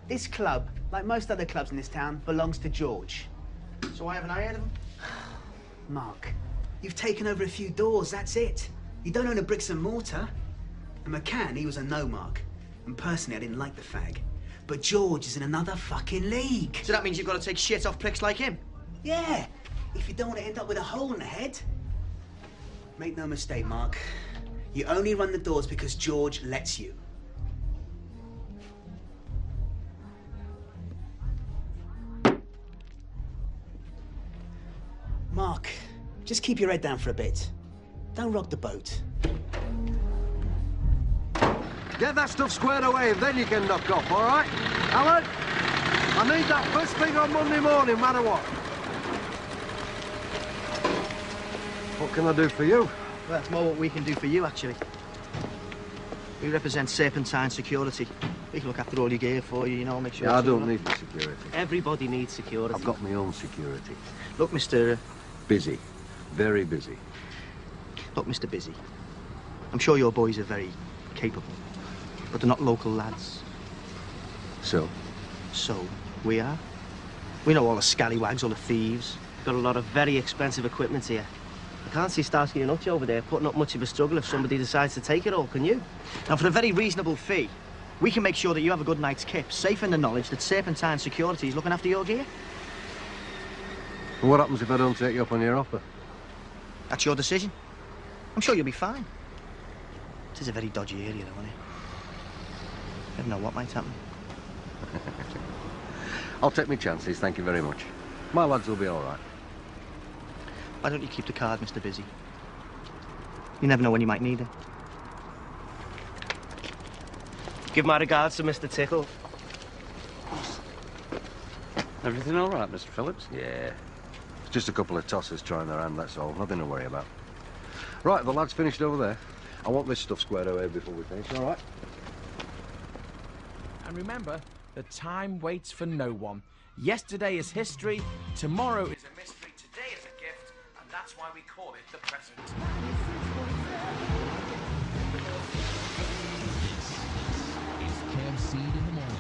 This club, like most other clubs in this town, belongs to George. So why haven't I heard of him? Mark, you've taken over a few doors, that's it. You don't own a bricks and mortar. And McCann, he was a no-mark. And personally, I didn't like the fag. But George is in another fucking league. So that means you've got to take shit off pricks like him? Yeah, if you don't want to end up with a hole in the head. Make no mistake, Mark. You only run the doors because George lets you. Mark, just keep your head down for a bit. Don't rock the boat. Get that stuff squared away and then you can knock off, all right? Alan, I need that first thing on Monday morning, no matter what. What can I do for you? Well, it's more what we can do for you, actually. We represent Serpentine Security. We can look after all your gear for you, you know, make sure... Yeah, I don't need the security. Everybody needs security. I've got my own security. Look, Mr... Busy. Very busy. Look, Mr. Busy. I'm sure your boys are very capable, but they're not local lads. So? So, we are. We know all the scallywags, all the thieves. Got a lot of very expensive equipment here. I can't see Starsky and Hutch over there putting up much of a struggle if somebody decides to take it all, can you? Now, for a very reasonable fee, we can make sure that you have a good night's kip, safe in the knowledge that Serpentine Security is looking after your gear. And what happens if I don't take you up on your offer? That's your decision. I'm sure you'll be fine. It is a very dodgy area, though, isn't it? You never know what might happen. I'll take my chances, thank you very much. My lads will be all right. Why don't you keep the card, Mr. Busy? You never know when you might need it. Give my regards to Mr. Tickle. Everything all right, Mr. Phillips? Yeah. It's just a couple of tossers trying their hand, that's all. Nothing to worry about. Right, the lad's finished over there. I want this stuff squared away before we finish, all right? And remember, the time waits for no one. Yesterday is history, tomorrow is a mystery, today is a gift, and that's why we call it the present. It's Kev Seed in the morning.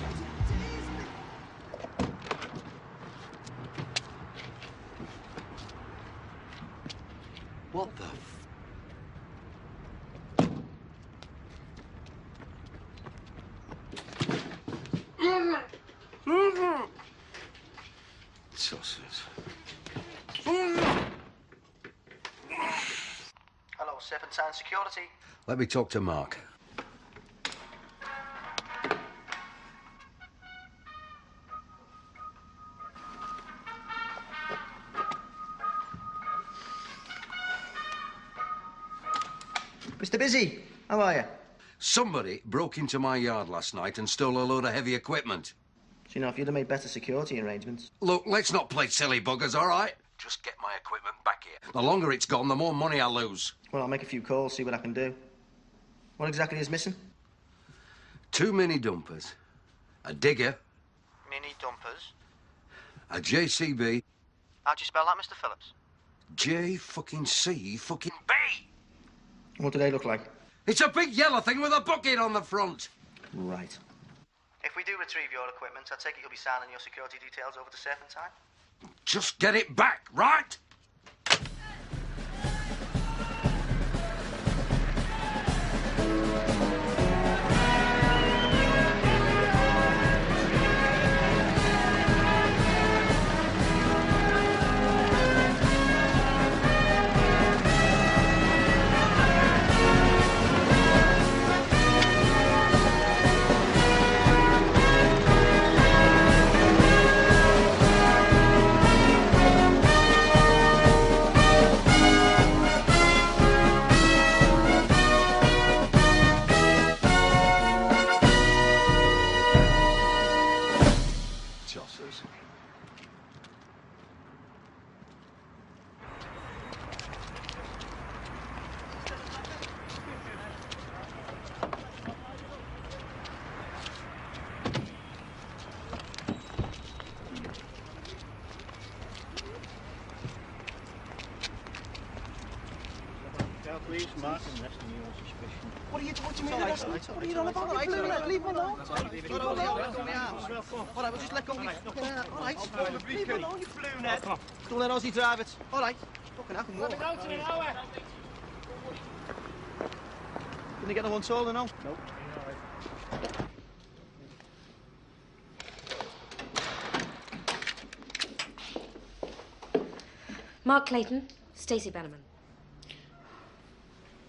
What the Tossers. Hello, Serpentine Security. Let me talk to Mark. Mr. Busy, how are you? Somebody broke into my yard last night and stole a load of heavy equipment. So, you know, if you'd have made better security arrangements... Look, let's not play silly buggers, all right? Just get my equipment back here. The longer it's gone, the more money I lose. Well, I'll make a few calls, see what I can do. What exactly is missing? 2 mini dumpers, a digger, Mini dumpers. a JCB, How'd you spell that, Mr. Phillips? J-fucking-C-fucking-B. What do they look like? It's a big yellow thing with a bucket on the front. Right. If we do retrieve your equipment, I take it you'll be signing your security details over to safe and time? Just get it back, right? Please, Mark, and rest of your suspicion. What do you mean arrest me? What are you on about? Leave me alone. Leave me alone. Let go of my arms. All right, well, just let go of me fucking arm. All right. Leave me alone, you blue net. Don't let Ozzy drive it. All right. Fucking I can walk. Didn't he get the one taller, no? Nope. Mark Clayton, Stacey Bannerman.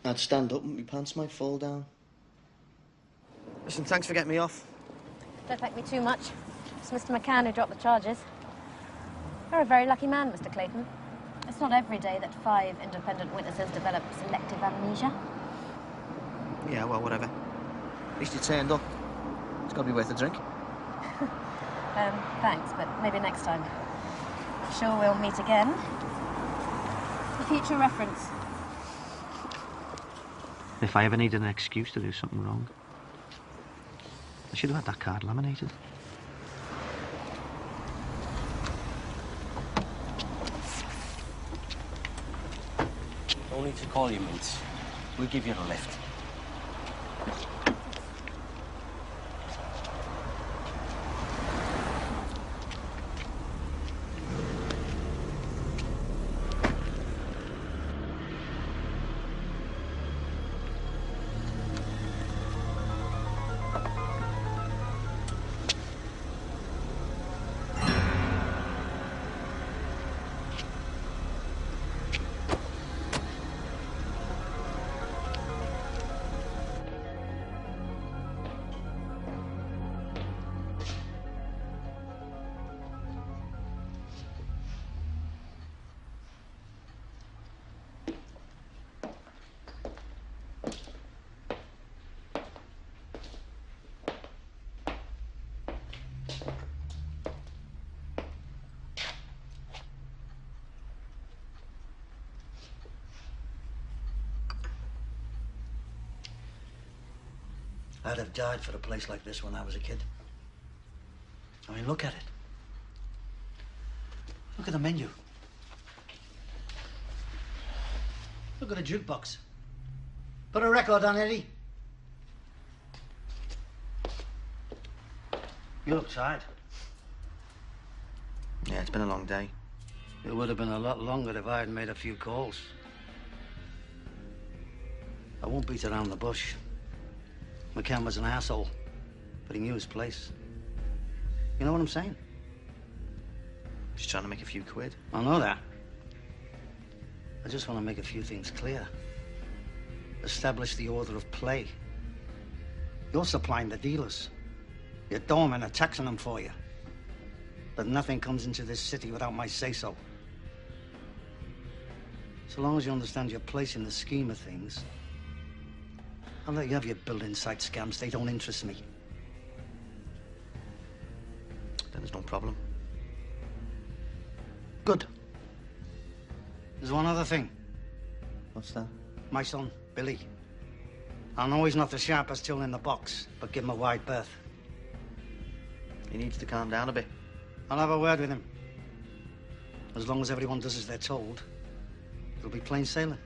I'd stand up and my pants might fall down. Listen, thanks for getting me off. Don't thank me too much. It's Mr. McCann who dropped the charges. You're a very lucky man, Mr. Clayton. It's not every day that 5 independent witnesses develop selective amnesia. Yeah, well, whatever. At least you turned up. It's got to be worth a drink. Thanks, but maybe next time. I'm sure we'll meet again. For future reference. If I ever needed an excuse to do something wrong, I should have had that card laminated. No need to call you mates. We'll give you a lift. I'd have died for a place like this when I was a kid. I mean, look at it. Look at the menu. Look at the jukebox. Put a record on, Eddie. You look tired. Yeah, it's been a long day. It would have been a lot longer if I had made a few calls. I won't beat around the bush. McCann was an asshole, but he knew his place. You know what I'm saying? Just trying to make a few quid. I know that. I just want to make a few things clear. Establish the order of play. You're supplying the dealers. Your doormen are taxing them for you. But nothing comes into this city without my say-so. So long as you understand your place in the scheme of things, I'll let you have your building site scams. They don't interest me. Then there's no problem. Good. There's one other thing. What's that? My son, Billy. I know he's not the sharpest tool in the box, but give him a wide berth. He needs to calm down a bit. I'll have a word with him. As long as everyone does as they're told, it'll be plain sailing.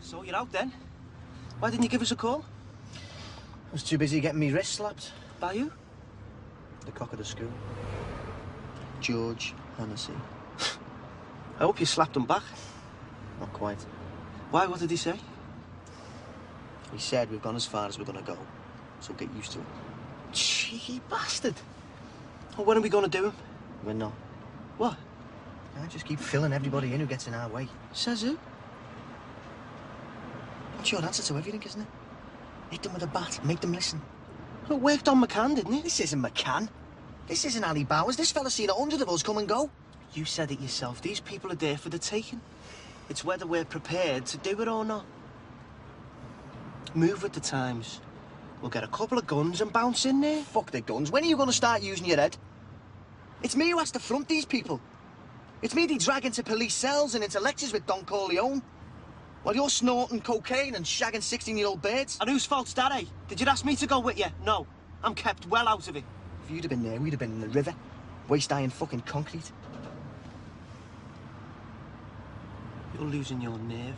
So you're out then? Why didn't you give us a call? I was too busy getting me wrist slapped. By you? The cock of the school. George Hennessy. I hope you slapped him back. Not quite. Why? What did he say? He said we've gone as far as we're gonna go, so get used to it. Cheeky bastard. Well, when are we gonna do him? We're not. What? I just keep filling everybody in who gets in our way. Says who? That's your answer to everything, isn't it? Hit them with a bat, make them listen. It worked on McCann, didn't it? This isn't McCann. This isn't Ali Bowers. This fella's seen 100 of us come and go. You said it yourself. These people are there for the taking. It's whether we're prepared to do it or not. Move with the times. We'll get a couple of guns and bounce in there. Fuck the guns. When are you going to start using your head? It's me who has to front these people. It's me they drag into police cells and into lectures with Don Corleone. While you're snorting cocaine and shagging 16-year-old birds. And whose fault's that, eh? Did you ask me to go with you? No. I'm kept well out of it. If you'd have been there, we'd have been in the river. Waist-high fucking concrete. You're losing your nerve.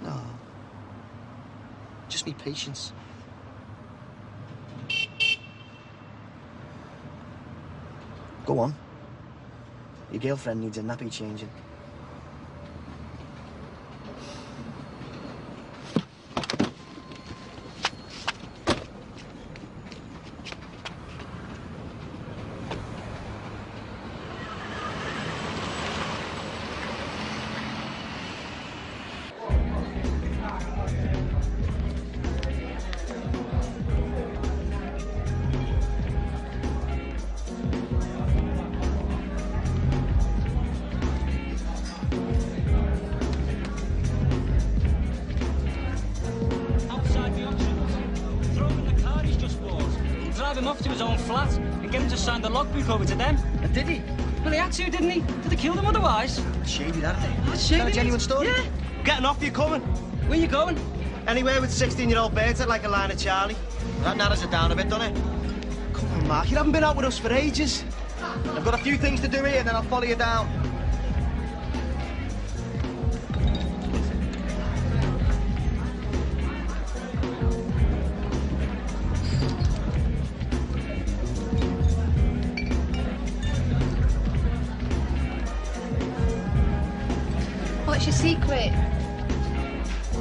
No. Just me patience. Go on. Your girlfriend needs a nappy changing. Signed the logbook over to them. And did he? Well, he had to, didn't he? Did they kill them otherwise? Shady, that, they? That's shady. Is that a genuine story? Yeah. Getting off, you coming? Where you going? Anywhere with 16-year-old birds that like a line of Charlie. That narrows it down a bit, doesn't it? Come on, Mark, you haven't been out with us for ages. I've got a few things to do here, and then I'll follow you down. What's your secret?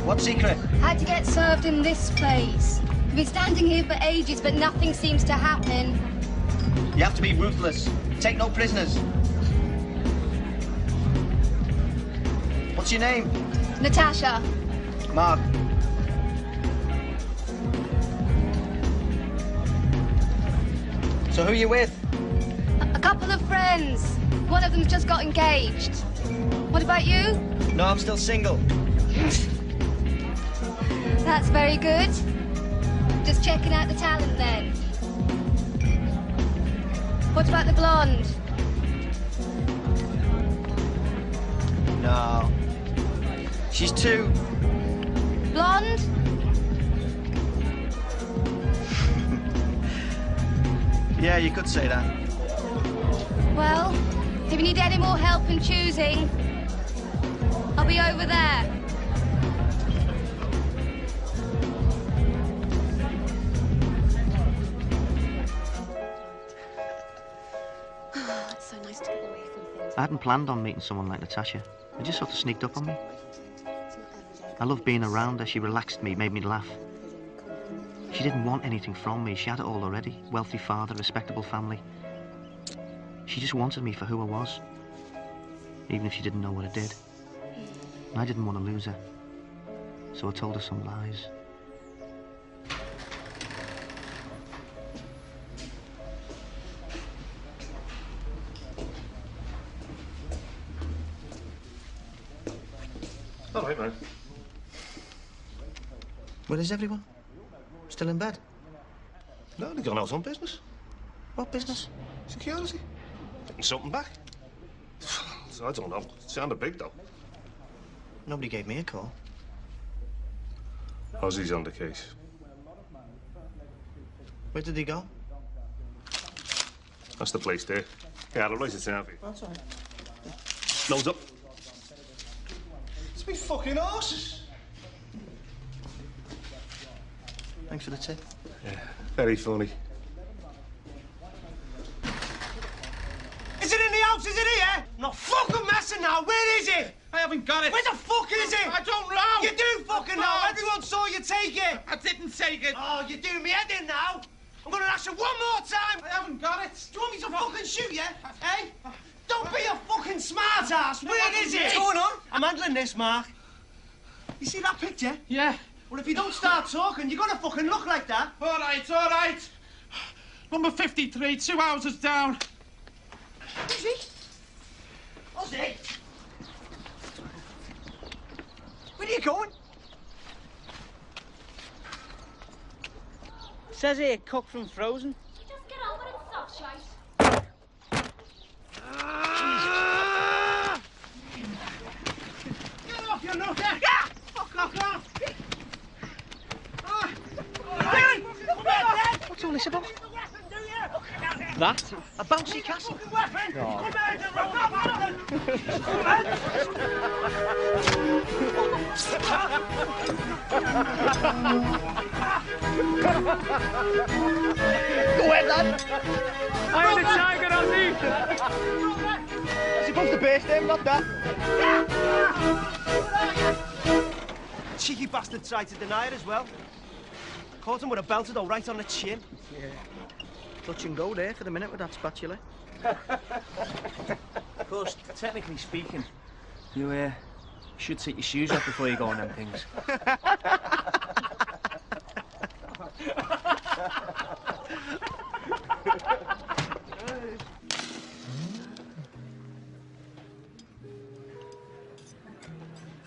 What secret? How'd you get served in this place? You've been standing here for ages, but nothing seems to happen. You have to be ruthless. Take no prisoners. What's your name? Natasha. Mark. So who are you with? A couple of friends. One of them's just got engaged. What about you? No, I'm still single. That's very good. Just checking out the talent then. What about the blonde? No. She's too... Blonde? Yeah, you could say that. Well, if you need any more help in choosing, I'll be over there. I hadn't planned on meeting someone like Natasha. It just sort of sneaked up on me. I loved being around her. She relaxed me, made me laugh. She didn't want anything from me. She had it all already. Wealthy father, respectable family. She just wanted me for who I was, even if she didn't know what I did. And I didn't want to lose her, so I told her some lies. All right, man. Where is everyone? Still in bed? No, they've gone out on business. What business? Security. Getting something back. I don't know. It sounded big, though. Nobody gave me a call. Ozzy's on the case. Where did he go? That's the place there. Yeah, I'll raise it down for you. That's all right. Loads up. It's me fucking horses. Thanks for the tip. Yeah, very funny. Is it in the house? Is it here? No fucking messing now. Where is it? I haven't got it. Where the fuck is it? I don't know. You do fucking know. Everyone saw you take it. I didn't take it. Oh, you're doing me head in now. I'm gonna ask you one more time. I haven't got it. Do you want me to fucking shoot you? Hey? Don't be a fucking smart ass. Where is it? What's going on? I'm handling this, Mark. You see that picture? Yeah. Well, if you don't start talking, you're gonna fucking look like that. All right, all right. Number 53, 2 houses down. Is he? Ozzy? Where are you going? Says here, cooked from frozen. Just get over it, stop shite. Get off, you nutter! Fuck off! What's all this about? That? A bouncy castle? Go ahead, lad! I am the tiger, Ozzy! You're supposed to burst him, not that. Cheeky bastard tried to deny it as well. Caught him with a belter though, right on the chin. Yeah. Touch and go there for the minute with that spatula. Of course, technically speaking, you should take your shoes off before you go on them things.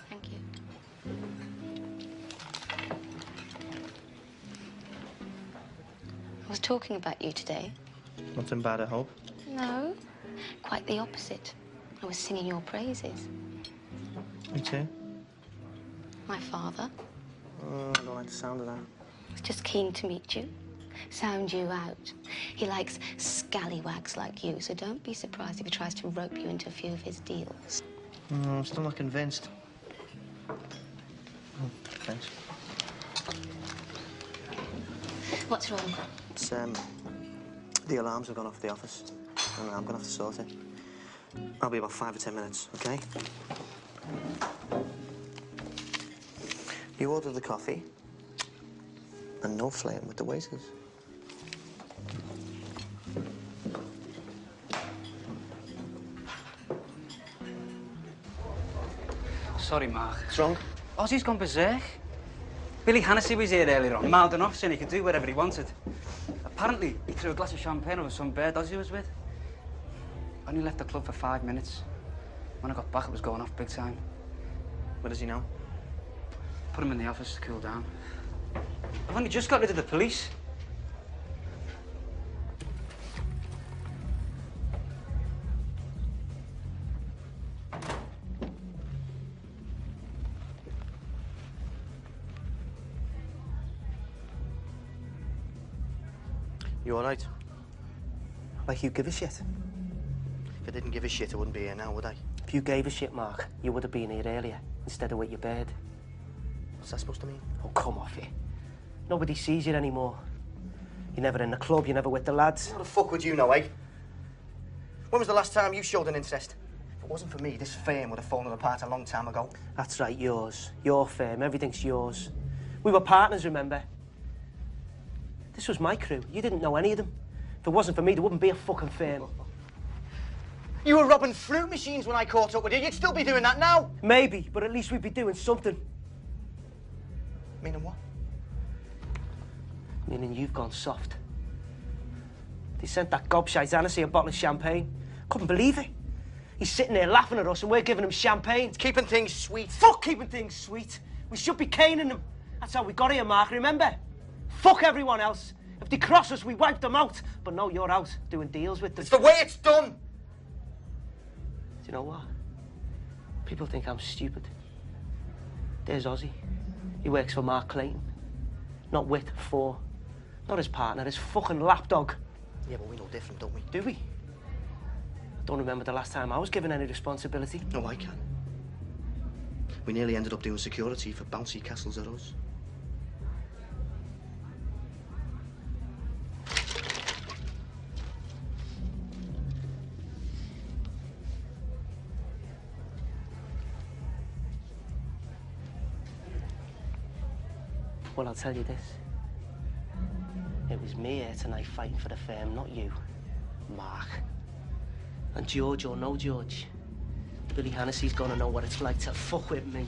Thank you. I was talking about you today. Nothing bad, I hope. No, quite the opposite. I was singing your praises. Me too. My father Oh, I don't like the sound of that. was just keen to meet you, sound you out. He likes scallywags like you, so don't be surprised if he tries to rope you into a few of his deals. I'm still not convinced. Oh, thanks. What's wrong? It's, the alarms have gone off the office, and I'm gonna have to sort it. I'll be about 5 or 10 minutes, okay? You order the coffee, and no flirting with the waiters. Sorry, Mark. What's wrong? Ozzy's gone berserk. Billy Hannessy was here earlier on, mild enough, saying he could do whatever he wanted. Apparently, he threw a glass of champagne over some bird Ozzy was with. Only left the club for 5 minutes. When I got back, it was going off big time. Where does he now? Put him in the office to cool down. I've only just got rid of the police. You all right? Like you give a shit? If I didn't give a shit, I wouldn't be here now, would I? If you gave a shit, Mark, you would have been here earlier, instead of with your bird. What's that supposed to mean? Oh, come off it. Nobody sees you anymore. You're never in the club, you're never with the lads. How the fuck would you know, eh? When was the last time you showed an interest? it wasn't for me, this firm would have fallen apart a long time ago. That's right, yours. Your firm. Everything's yours. We were partners, remember? This was my crew. You didn't know any of them. If it wasn't for me, there wouldn't be a fucking firm. You were robbing fruit machines when I caught up with you. You'd still be doing that now. Maybe, but at least we'd be doing something. Meaning what? Meaning you've gone soft. They sent that gobshite Hennessy a bottle of champagne. Couldn't believe it. He's sitting there laughing at us and we're giving him champagne. It's keeping things sweet. Fuck keeping things sweet. We should be caning them. That's how we got here, Mark, remember? Fuck everyone else. If they cross us, we wipe them out. But no, you're out doing deals with them. It's the way it's done. Do you know what? People think I'm stupid. There's Ozzy. He works for Mark Clayton. Not with, for. Not his partner, his fucking lapdog. Yeah, but we know different, don't we? Do we? I don't remember the last time I was given any responsibility. No, I can. We nearly ended up doing security for bouncy castles at us. Well, I'll tell you this. It was me here tonight fighting for the firm, not you, Mark. And George or no George, Billy Hennessy's gonna know what it's like to fuck with me.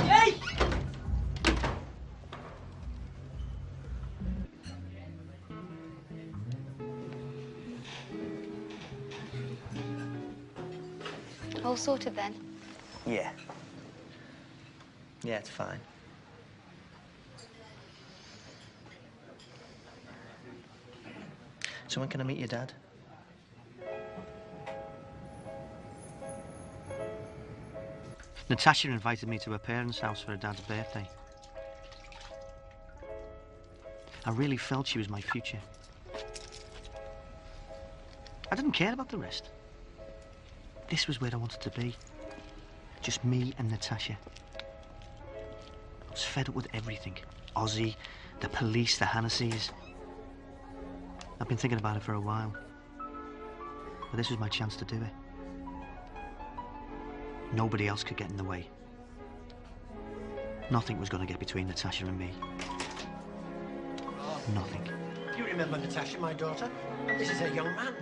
Hey! All sorted then? Yeah. Yeah, it's fine. So when can I meet your dad? Natasha invited me to her parents' house for her dad's birthday. I really felt she was my future. I didn't care about the rest. This was where I wanted to be. Just me and Natasha. I was fed up with everything. Ozzy, the police, the Hennessy's. I've been thinking about it for a while. But this was my chance to do it. Nobody else could get in the way. Nothing was going to get between Natasha and me. Nothing. You remember Natasha, my daughter? This is a young man.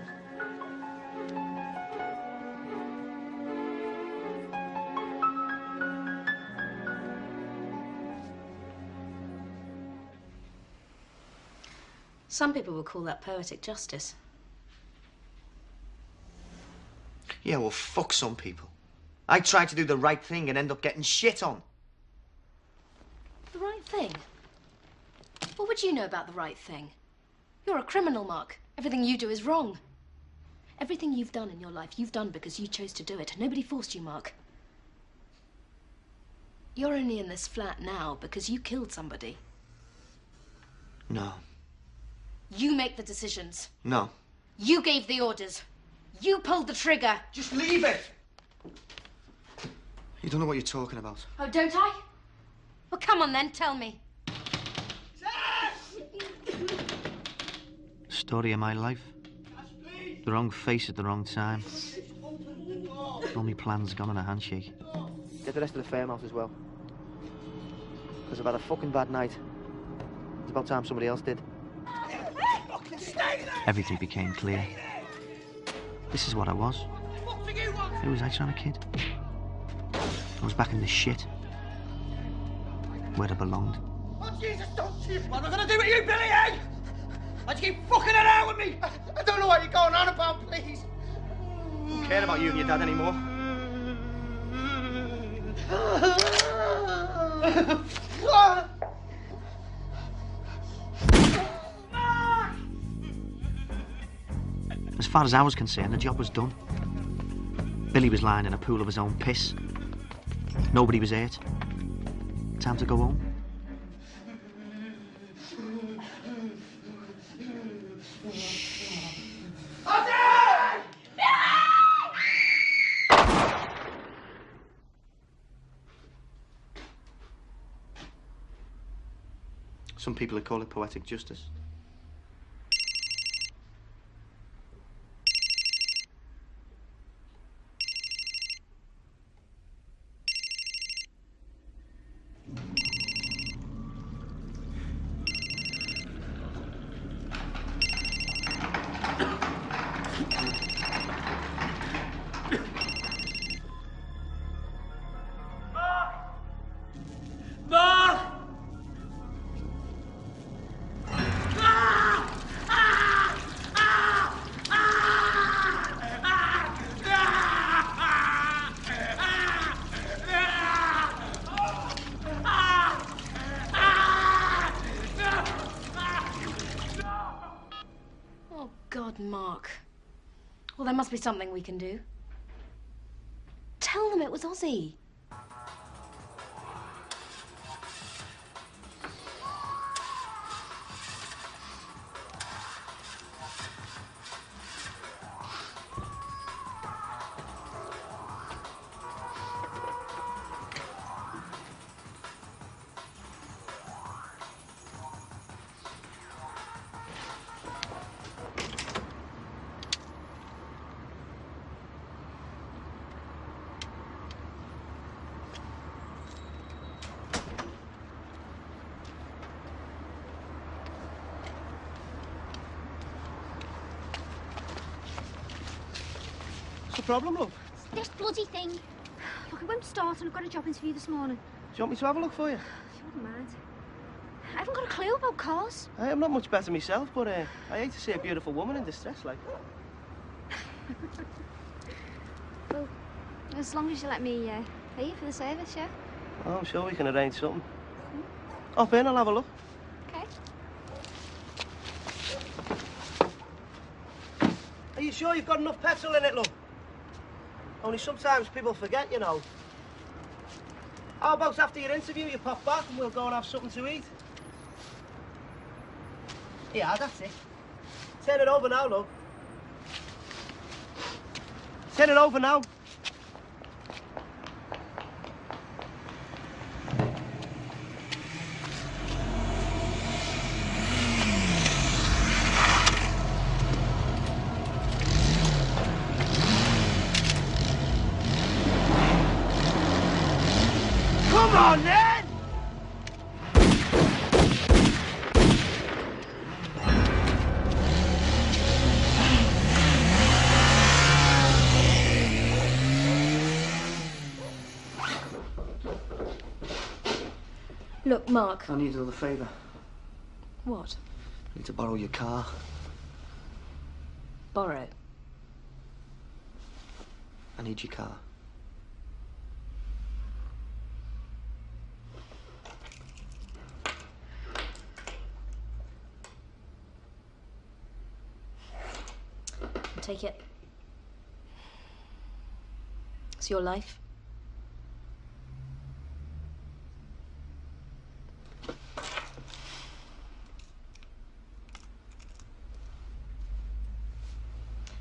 Some people would call that poetic justice. Yeah, well, fuck some people. I tried to do the right thing and end up getting shit on. The right thing? What would you know about the right thing? You're a criminal, Mark. Everything you do is wrong. Everything you've done in your life, you've done because you chose to do it. Nobody forced you, Mark. You're only in this flat now because you killed somebody. No. You make the decisions. No. You gave the orders. You pulled the trigger. Just leave it! You don't know what you're talking about. Oh, don't I? Well, come on then, tell me. Story of my life. The wrong face at the wrong time. All my plans gone in a handshake. Get the rest of the firm out as well. Because I've had a fucking bad night. It's about time somebody else did. Everything became clear. This is what I was. Who was I trying to kid? I was back in this shit. Where I belonged. Oh, Jesus, don't you! What am I going to do with you, Billy, eh? Why'd you keep fucking around with me? I don't know what you're going on about, please. I don't care about you and your dad anymore. As far as I was concerned, the job was done. Billy was lying in a pool of his own piss. Nobody was hurt. Time to go home. Some people would call it poetic justice. must be something we can do. Tell them it was Ozzy. What's the problem, love? This bloody thing. Look, it won't start and I've got a job interview this morning. Do you want me to have a look for you? If you wouldn't mind. I haven't got a clue about cars. I'm not much better myself, but I hate to see a beautiful woman in distress like Well, as long as you let me pay you for the service, yeah? Oh, I'm sure we can arrange something. Hop in, I'll have a look. Okay. Are you sure you've got enough petrol in it, love? Only sometimes people forget, you know. How about after your interview you pop back and we'll go and have something to eat? Yeah, that's it. Turn it over now, love. Turn it over now. Come on, then! Look, Mark. I need another favour. What? I need to borrow your car. Borrow? I need your car. Take it. It's your life.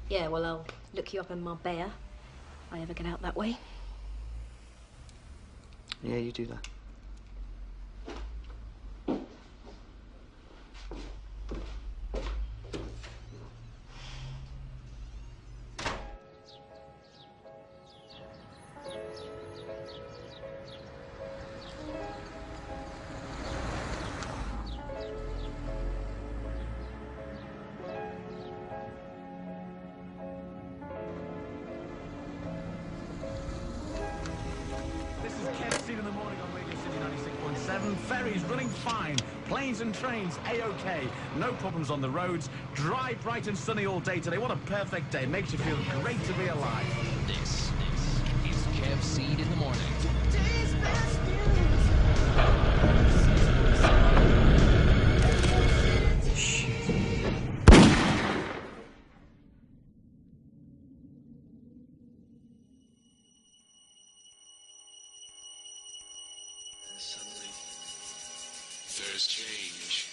Yeah, well, I'll look you up in Marbella if I ever get out that way. Yeah, you do that. Ferries running fine. Planes and trains, A-OK. No problems on the roads. Dry, bright and sunny all day today. What a perfect day. Makes you feel great to be alive. This is Kev Seed in the morning. There's change.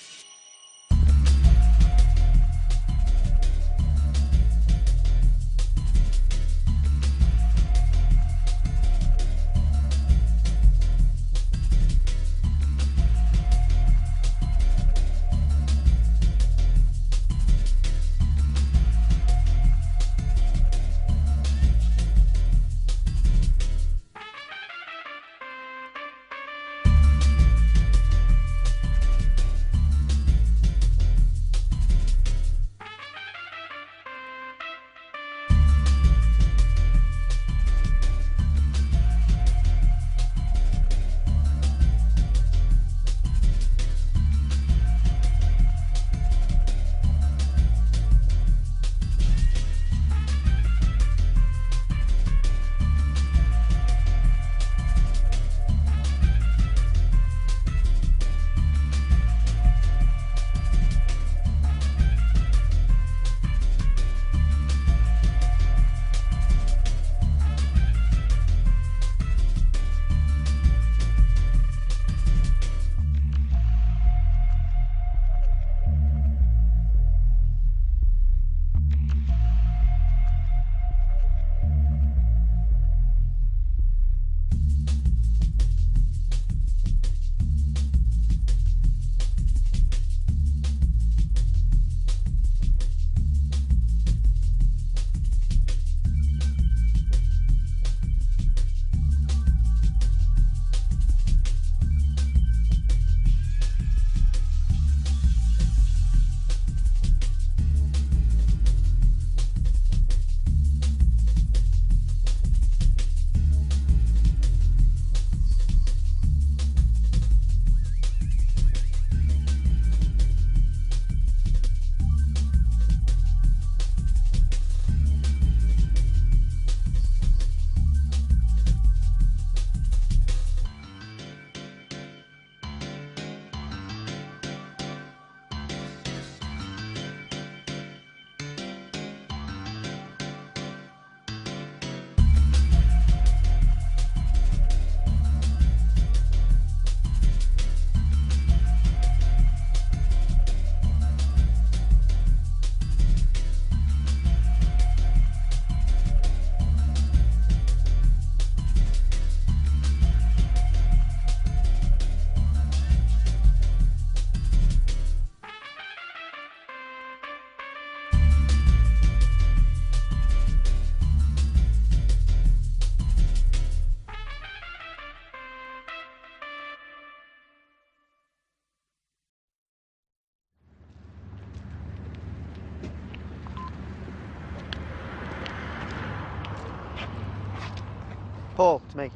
Paul, it's me.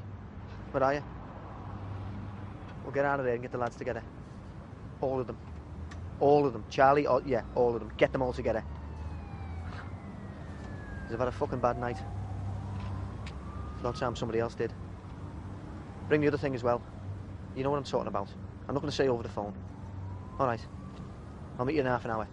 Where are you? We'll get out of there and get the lads together. All of them. All of them. Charlie, yeah, all of them. Get them all together. I've had a fucking bad night. It's about time somebody else did. Bring the other thing as well. You know what I'm talking about. I'm not going to say over the phone. All right. I'll meet you in half an hour.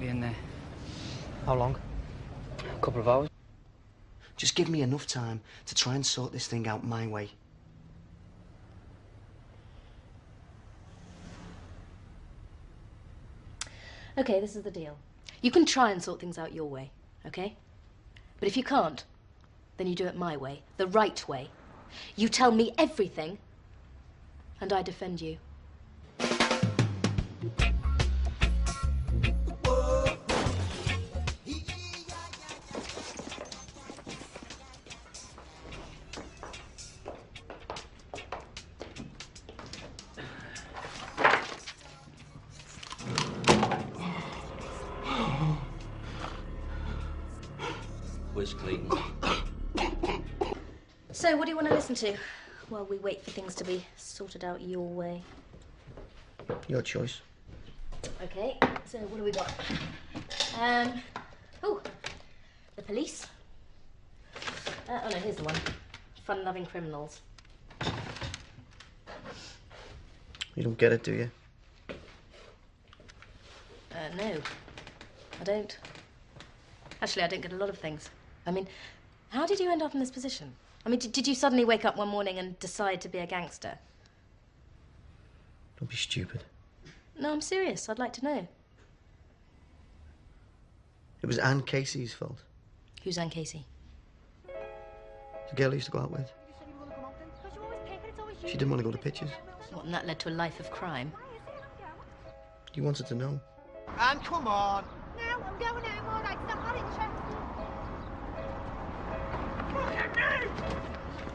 In there. How long? A couple of hours. Just give me enough time to try and sort this thing out my way. Okay, this is the deal. You can try and sort things out your way, okay? But if you can't, then you do it my way, the right way. You tell me everything, and I defend you. So, what do you want to listen to while we wait for things to be sorted out your way? Your choice. Okay, so what do we got? Oh, The Police. Oh no, here's the one. Fun-loving criminals. You don't get it, do you? No, I don't. Actually, I don't get a lot of things. I mean, how did you end up in this position? I mean, did you suddenly wake up one morning and decide to be a gangster? Don't be stupid. No, I'm serious. I'd like to know. It was Anne Casey's fault. Who's Anne Casey? The girl I used to go out with. She didn't want to go to pictures. What, and that led to a life of crime? You wanted to know. Anne, come on. No, I'm going home, all right. It's not my interest.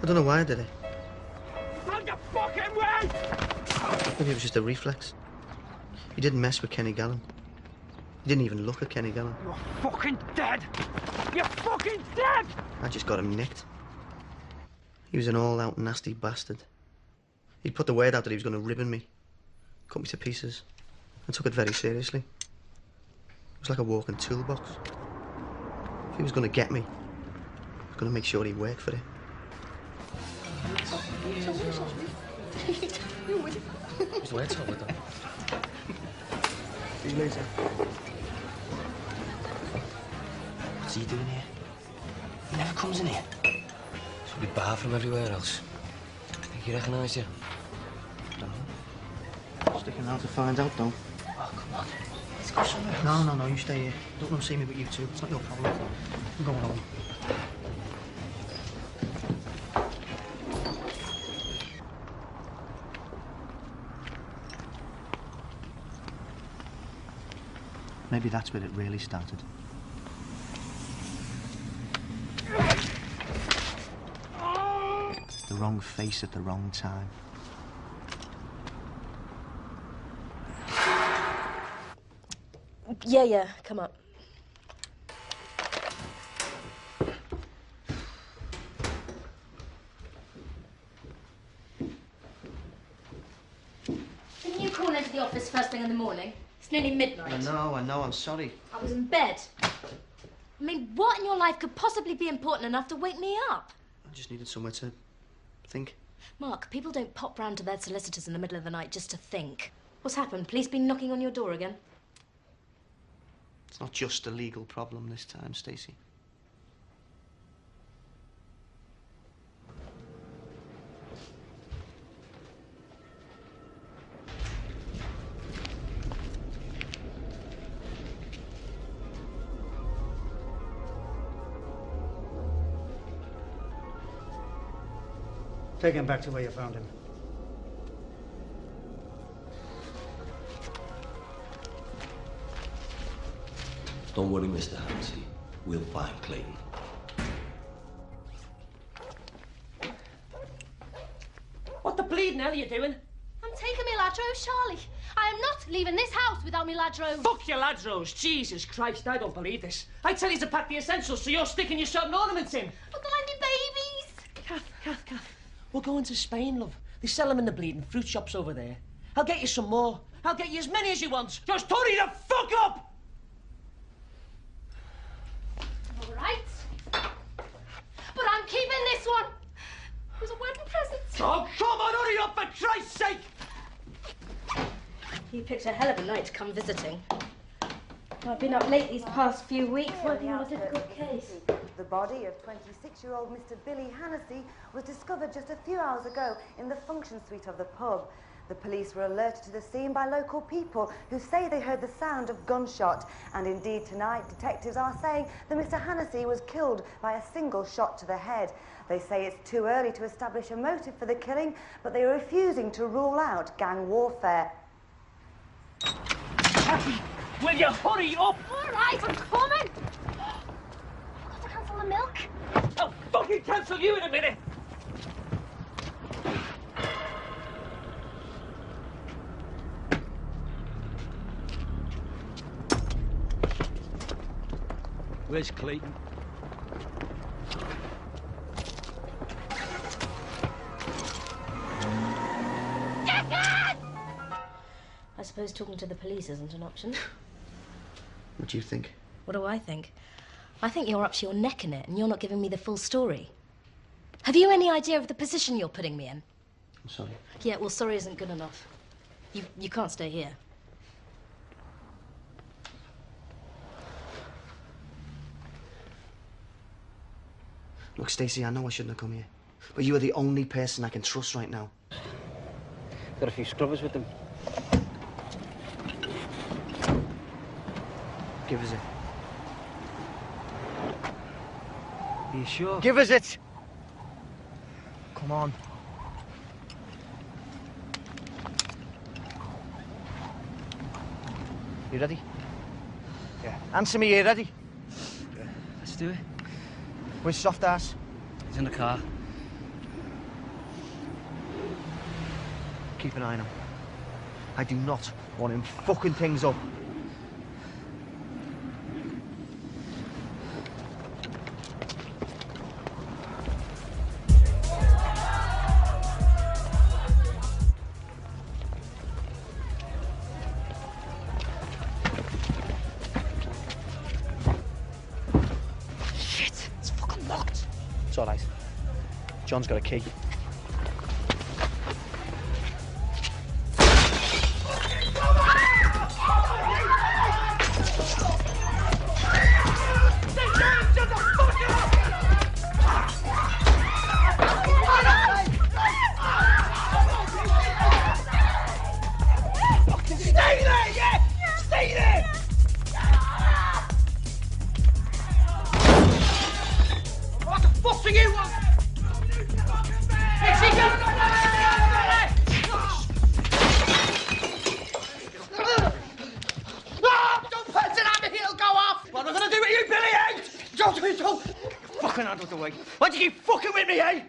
I don't know why I did it. Out the fucking way! Maybe it was just a reflex. You didn't mess with Kenny Gallen. He didn't even look at Kenny Dillon. You're fucking dead! You're fucking dead! I just got him nicked. He was an all-out nasty bastard. He'd put the word out that he was going to ribbon me, cut me to pieces. I took it very seriously. It was like a walking toolbox. If he was going to get me, I was going to make sure he worked for it. He's the way it's over, though. See you later. What's he doing here? He never comes in here. Should be barred from everywhere else. Think he recognised you? Don't know. Sticking around to find out, though. Oh, come on. Let's go somewhere else. No, you stay here. Don't let him see me but you two. It's not your problem. I'm going home. Maybe that's where it really started. The wrong face at the wrong time. Yeah, come up. Didn't you call into the office first thing in the morning? It's nearly midnight. I know, I'm sorry. I was in bed. I mean, what in your life could possibly be important enough to wake me up? I just needed somewhere to think. Mark, people don't pop round to their solicitors in the middle of the night just to think. What's happened? Police been knocking on your door again? It's not just a legal problem this time, Stacey. Take him back to where you found him. Don't worry, Mr. Hennessy. We'll find Clayton. What the bleeding hell are you doing? I'm taking me Ladrose, Charlie. I am not leaving this house without me Ladrose. Fuck your Ladrose. Jesus Christ, I don't believe this. I tell you to pack the essentials so you're sticking your shot and ornaments in. But they're like me babies. Kath. We're going to Spain, love. They sell them in the bleeding fruit shops over there. I'll get you some more. I'll get you as many as you want. Just hurry the fuck up! All right. But I'm keeping this one. It was a wedding present. Oh, come on, hurry up, for Christ's sake! You picked a hell of a night to come visiting. I've been up late these past few weeks working on a difficult case. The body of 26-year-old Mr. Billy Hennessy was discovered just a few hours ago in the function suite of the pub. The police were alerted to the scene by local people who say they heard the sound of gunshot. And indeed tonight, detectives are saying that Mr. Hennessy was killed by a single shot to the head. They say it's too early to establish a motive for the killing, but they are refusing to rule out gang warfare. Kathy, will you hurry up? All right, I'm coming. I've got to cancel the milk. I'll fucking cancel you in a minute. Where's Clayton? I suppose talking to the police isn't an option. What do you think? What do I think? I think you're up to your neck in it and you're not giving me the full story. Have you any idea of the position you're putting me in? I'm sorry. Yeah, well, sorry isn't good enough. You can't stay here. Look, Stacey, I know I shouldn't have come here, but you are the only person I can trust right now. Got a few scrubbers with them. Give us it. Are you sure? Give us it! Come on. You ready? Yeah. Answer me, you ready? Yeah. Let's do it. Where's Soft Ass? He's in the car. Keep an eye on him. I do not want him fucking things up. It's all right. John's got a key. Stay there, yeah! Stay there! What the fuck do you want? Is he going don't punch it at me, he'll go off! What am I going to do with you, Billy, eh? Don't. Fucking out of the way. Why do you keep fucking with me, eh?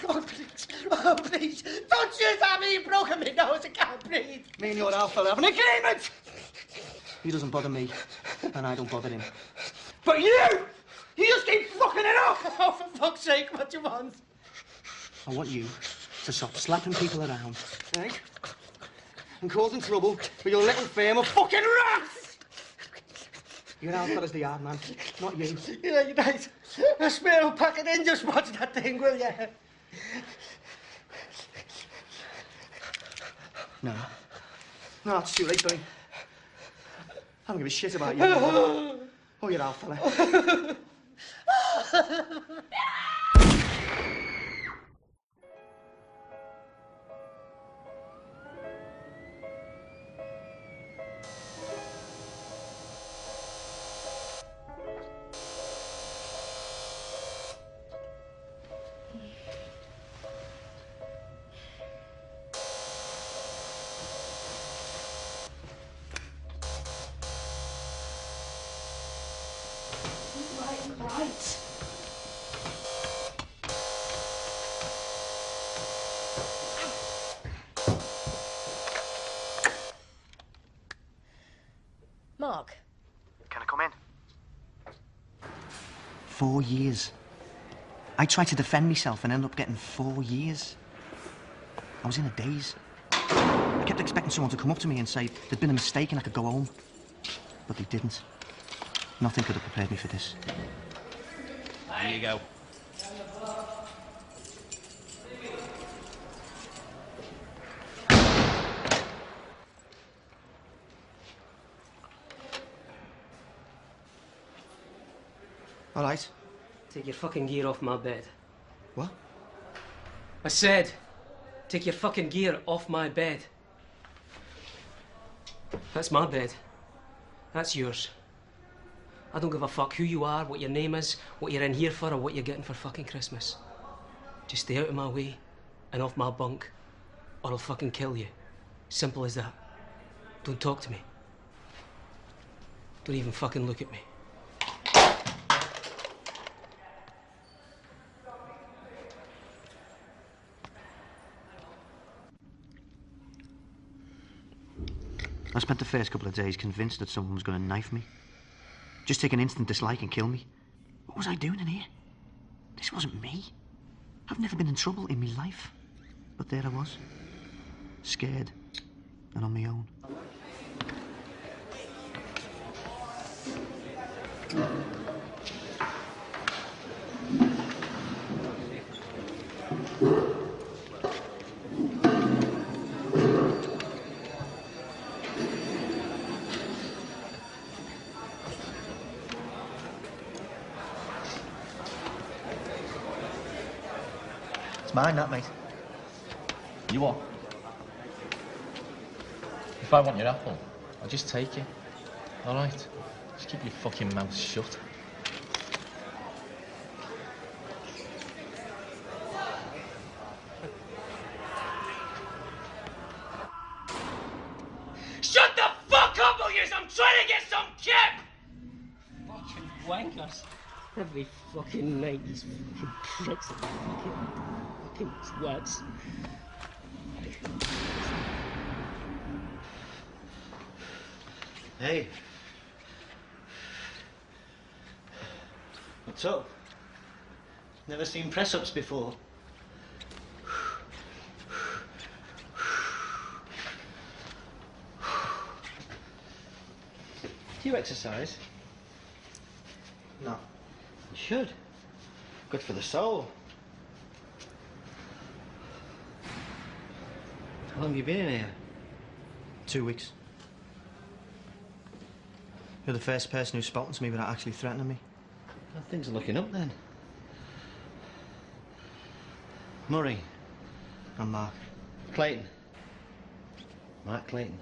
Oh, please. Oh, please. Don't shoot at me. You've broken me nose. I can't breathe. Me and your alpha are having an agreement. He doesn't bother me, and I don't bother him. But you just keep fucking it up. Oh, for fuck's sake, what do you want? I want you to stop slapping people around, eh? And causing trouble with your little firm of fucking rats. Your alpha is the hard man, not you. Yeah, you're right. I swear I'll pack it in. Just watch that thing, will you? No, it's too late, Billy. I don't give a shit about you. Oh, your alpha fella. Right. Mark. Can I come in? 4 years. I tried to defend myself and ended up getting 4 years. I was in a daze. I kept expecting someone to come up to me and say there'd been a mistake and I could go home. But they didn't. Nothing could have prepared me for this. There you go. All right. Take your fucking gear off my bed. What? I said, take your fucking gear off my bed. That's my bed. That's yours. I don't give a fuck who you are, what your name is, what you're in here for, or what you're getting for fucking Christmas. Just stay out of my way and off my bunk, or I'll fucking kill you. Simple as that. Don't talk to me. Don't even fucking look at me. I spent the first couple of days convinced that someone was going to knife me. Just take an instant dislike and kill me. What was I doing in here? This wasn't me. I've never been in trouble in my life. But there I was. Scared. And on my own. Mine, that, mate. You what? If I want your apple, I'll just take it. All right? Just keep your fucking mouth shut. Shut the fuck up, or yes, I'm trying to get some kip! Fucking wankers. Every fucking night, these fucking pricks and fucking twats. Hey. What's up? Never seen press-ups before. Do you exercise? No. You should. Good for the soul. How long have you been in here? 2 weeks. You're the first person who's spoken to me without actually threatening me. Well, things are looking up then. Murray. I'm Mark. Clayton. Mark Clayton.